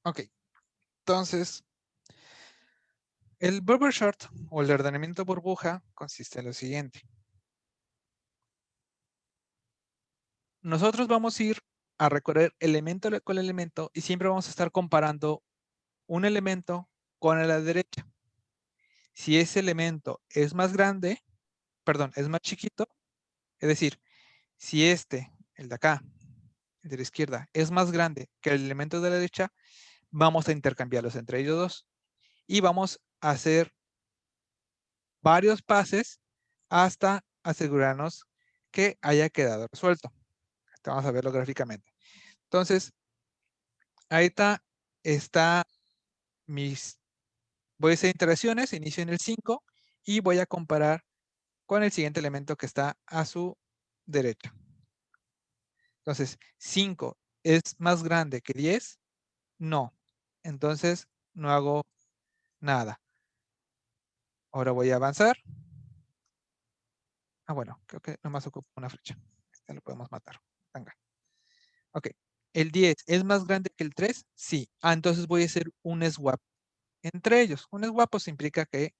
Ok, entonces, el bubble chart o el ordenamiento burbuja consiste en lo siguiente. Nosotros vamos a ir a recorrer elemento con elemento y siempre vamos a estar comparando un elemento con el de la derecha. Si ese elemento es más grande, perdón, es más chiquito, es decir, si el de acá, el de la izquierda, es más grande que el elemento de la derecha, vamos a intercambiarlos entre ellos dos. Y vamos a hacer varios pases hasta asegurarnos que haya quedado resuelto. Vamos a verlo gráficamente. Entonces, ahí está voy a hacer iteraciones, inicio en el 5 y voy a comparar con el siguiente elemento que está a su derecha. Entonces, 5 es más grande que 10, no. Entonces, no hago nada. Ahora voy a avanzar. Ah, bueno, creo que nomás ocupo una flecha. Este lo podemos matar. Venga. Ok. ¿El 10 es más grande que el 3? Sí. Ah, entonces voy a hacer un swap entre ellos. Un swap pues implica que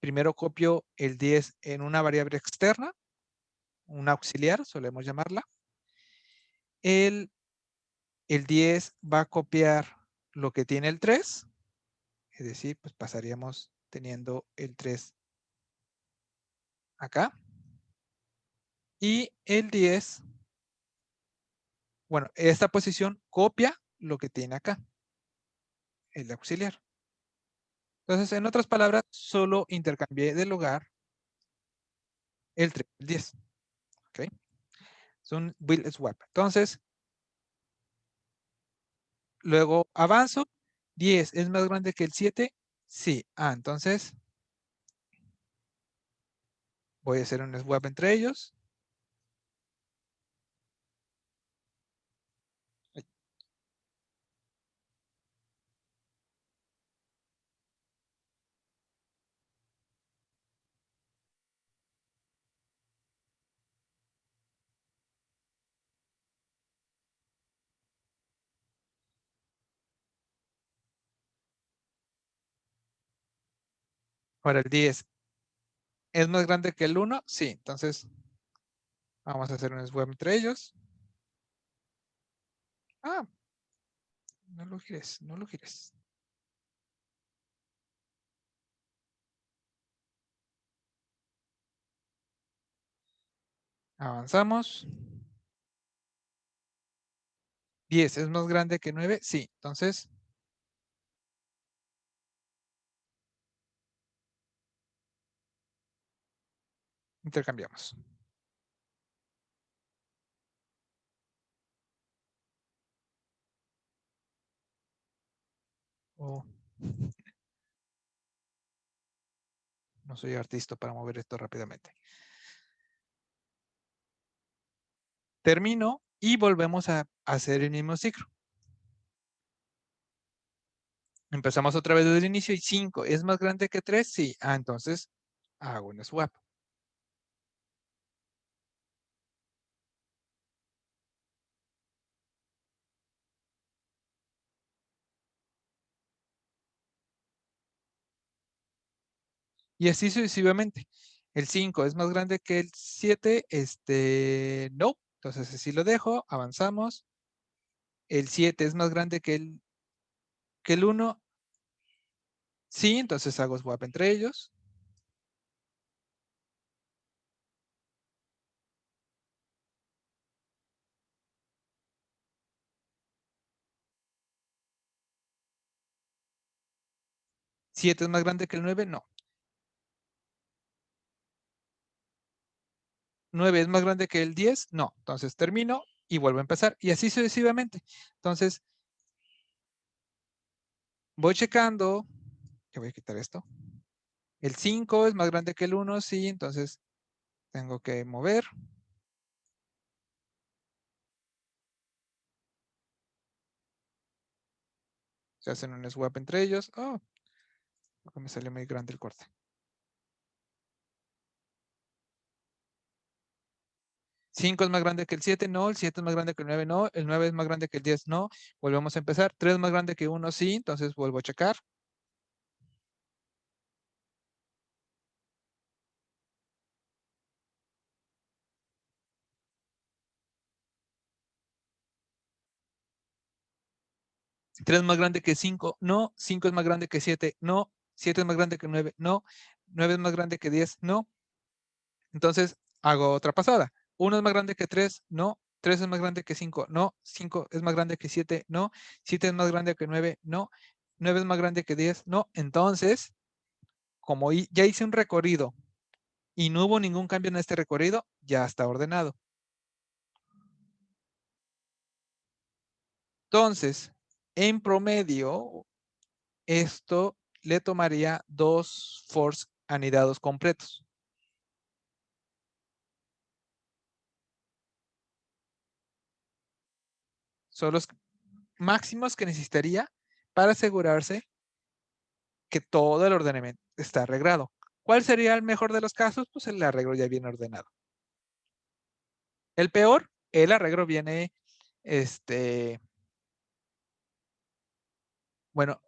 primero copio el 10 en una variable externa, un auxiliar, solemos llamarla. El 10 va a copiar lo que tiene el 3, es decir, pues pasaríamos teniendo el 3 acá. Y el 10, bueno, esta posición copia lo que tiene acá, el auxiliar. Entonces, en otras palabras, solo intercambié de lugar el 3 y el 10. ¿Ok? Es un will swap. Entonces, luego avanzo. 10 es más grande que el 7. Sí. Ah, entonces voy a hacer un swap entre ellos. Ahora el 10 es más grande que el 1. Sí. Entonces vamos a hacer un swap entre ellos. Ah, no lo gires, no lo gires. Avanzamos. 10 es más grande que 9. Sí. Entonces intercambiamos. Oh. No soy artista para mover esto rápidamente. Termino y volvemos a hacer el mismo ciclo. Empezamos otra vez desde el inicio y 5 es más grande que 3. Sí. Ah, entonces hago un swap. Y así sucesivamente. El 5 es más grande que el 7. No. Entonces así lo dejo. Avanzamos. El 7 es más grande que el 1. Sí, entonces hago swap entre ellos. ¿7 es más grande que el 9? No. 9 es más grande que el 10? No. Entonces termino y vuelvo a empezar. Y así sucesivamente. Entonces, voy checando. Que voy a quitar esto. El 5 es más grande que el 1, sí. Entonces, tengo que mover. Se hacen un swap entre ellos. Oh, me salió muy grande el corte. 5 es más grande que el 7, no. El 7 es más grande que el 9, no. El 9 es más grande que el 10, no. Volvemos a empezar. 3 es más grande que 1, sí. Entonces vuelvo a checar. ¿3 es más grande que 5? No. 5 es más grande que 7, no. 7 es más grande que 9, no. 9 es más grande que 10, no. Entonces hago otra pasada. 1 es más grande que 3, no. 3 es más grande que 5, no. 5 es más grande que 7, no. 7 es más grande que 9, no. 9 es más grande que 10, no. Entonces, como ya hice un recorrido y no hubo ningún cambio en este recorrido, ya está ordenado. Entonces, en promedio, esto le tomaría 2 fors anidados completos. Son los máximos que necesitaría para asegurarse que todo el ordenamiento está arreglado. ¿Cuál sería el mejor de los casos? Pues el arreglo ya viene ordenado. El peor, el arreglo viene, bueno,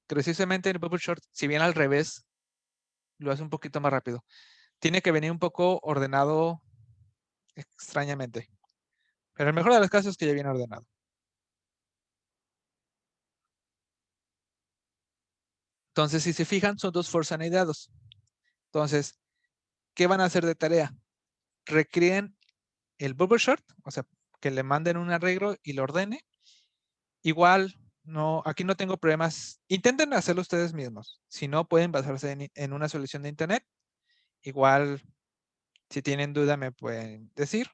precisamente en el bubble short, si bien al revés, lo hace un poquito más rápido. Tiene que venir un poco ordenado extrañamente. Pero el mejor de los casos es que ya viene ordenado. Entonces, si se fijan, son 2 fors anidados. Entonces, ¿qué van a hacer de tarea? Recreen el bubble short, o sea, que le manden un arreglo y lo ordene. Igual, no, aquí no tengo problemas. Intenten hacerlo ustedes mismos. Si no, pueden basarse en una solución de internet. Igual, si tienen duda, me pueden decir.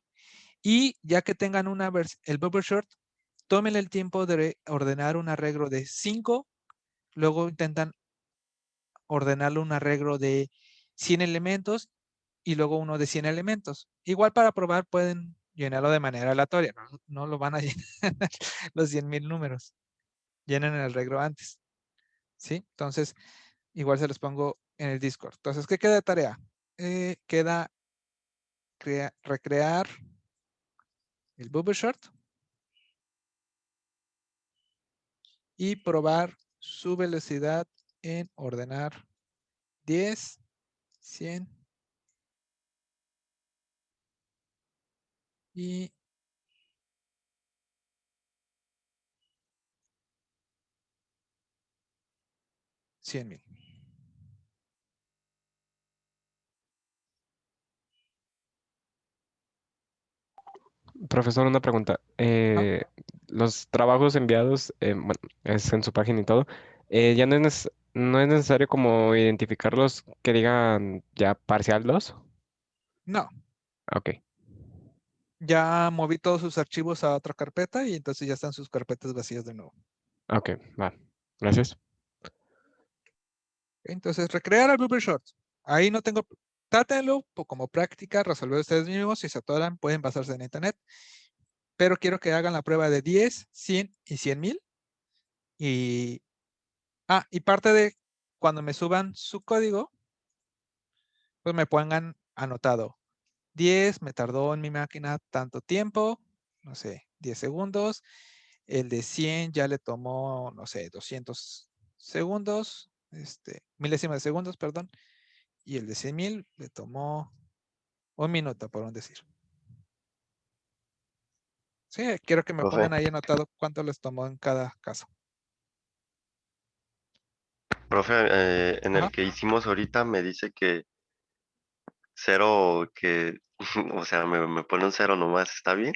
Y ya que tengan el bubble short, tómenle el tiempo de ordenar un arreglo de 5. Luego intentan ordenarlo un arreglo de 100 elementos y luego uno de 100 elementos. Igual para probar pueden llenarlo de manera aleatoria. No lo van a llenar los 100,000 números. Llenen el arreglo antes. ¿Sí? Entonces, igual se los pongo en el Discord. Entonces, ¿qué queda de tarea? Queda recrear el bubble short y probar su velocidad en ordenar 10, 100 y 100,000. Profesor, una pregunta. Los trabajos enviados, bueno, es en su página y todo, ya no es necesario como identificarlos que digan ya parcial 2. No, Ok, ya moví todos sus archivos a otra carpeta y entonces ya están sus carpetas vacías de nuevo. ok, va. Gracias. Entonces, recrear el bubble short. Ahí no tengo, trátenlo como práctica, resolver ustedes mismos. Si se atoran, pueden basarse en internet. Pero quiero que hagan la prueba de 10, 100 y 100,000. Y parte de cuando me suban su código, pues me pongan anotado. 10 me tardó en mi máquina tanto tiempo, no sé, 10 segundos. El de 100 ya le tomó, no sé, 200 segundos, milésimas de segundos, perdón. Y el de 100,000 le tomó 1 minuto, por un decir. Sí, quiero que me Profe, pongan ahí anotado cuánto les tomó en cada caso. profe, en Ajá. el que hicimos ahorita me dice que cero, o sea, me pone un cero nomás, ¿está bien?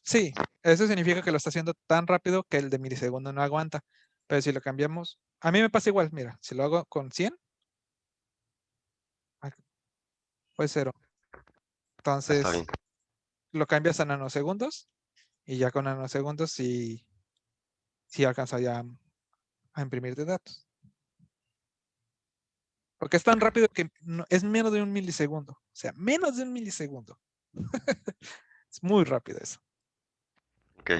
Sí, eso significa que lo está haciendo tan rápido que el de milisegundo no aguanta. Pero si lo cambiamos, a mí me pasa igual, mira, si lo hago con 100, fue 0. Está bien. Entonces, lo cambias a nanosegundos y ya con nanosegundos sí alcanza ya a imprimir de datos. Porque es tan rápido que es menos de 1 milisegundo. O sea, menos de 1 milisegundo. Es muy rápido eso. Ok.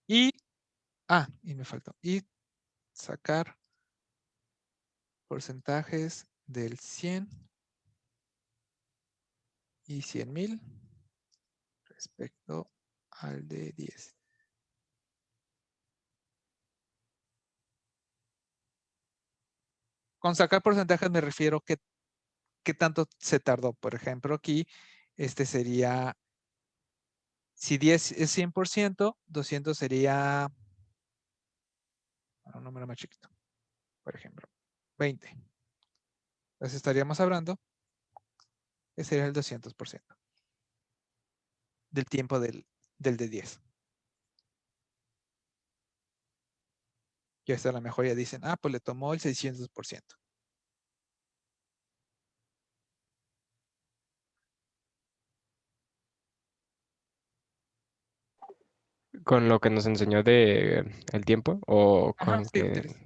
Y me faltó. Y sacar porcentajes del 100 y 100,000 respecto al de 10. Con sacar porcentajes me refiero que qué tanto se tardó. Por ejemplo, aquí sería, si 10 es 100%, 200 sería un número más chiquito, por ejemplo. 20. Entonces estaríamos hablando que sería el 200% del tiempo del de 10. Y hasta a lo mejor ya dicen, ah, pues le tomó el 600%. Con lo que nos enseñó de el tiempo o Ajá, con sí, que... utiliza.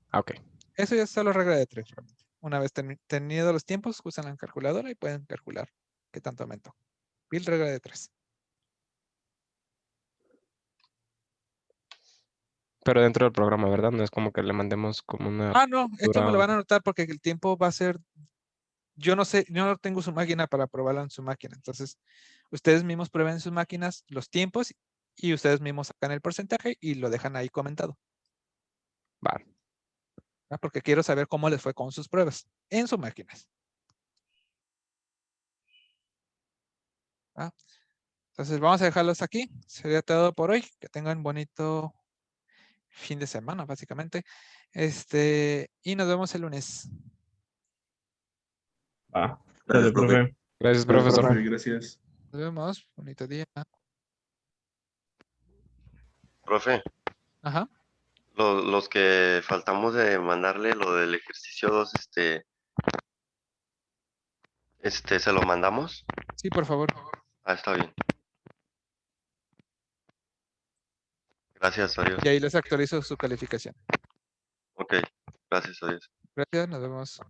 Ah, ok. Eso ya es solo regla de 3 realmente. Una vez tenido los tiempos, usan la calculadora y pueden calcular qué tanto aumentó. Bill regla de 3. Pero dentro del programa, ¿verdad? No es como que le mandemos como una Ah, no, esto me lo captura. van a anotar porque el tiempo va a ser, yo no sé, yo no tengo su máquina para probarlo en su máquina. Entonces, ustedes mismos prueben en sus máquinas los tiempos y ustedes mismos sacan el porcentaje y lo dejan ahí comentado. Va. ¿Va? Porque quiero saber cómo les fue con sus pruebas en sus máquinas. ¿Va? Entonces, vamos a dejarlos aquí. Sería todo por hoy. Que tengan bonito fin de semana, básicamente. Y nos vemos el lunes. Va. Gracias, Sale, profe. Gracias, Gracias, profesor. profe. Gracias. Nos vemos. Bonito día. Profe, Ajá. los que faltamos de mandarle lo del ejercicio 2, ¿se lo mandamos? Sí, por favor. Ah, está bien. Gracias, adiós. Y ahí les actualizo su calificación. Ok, gracias, adiós. Gracias, nos vemos.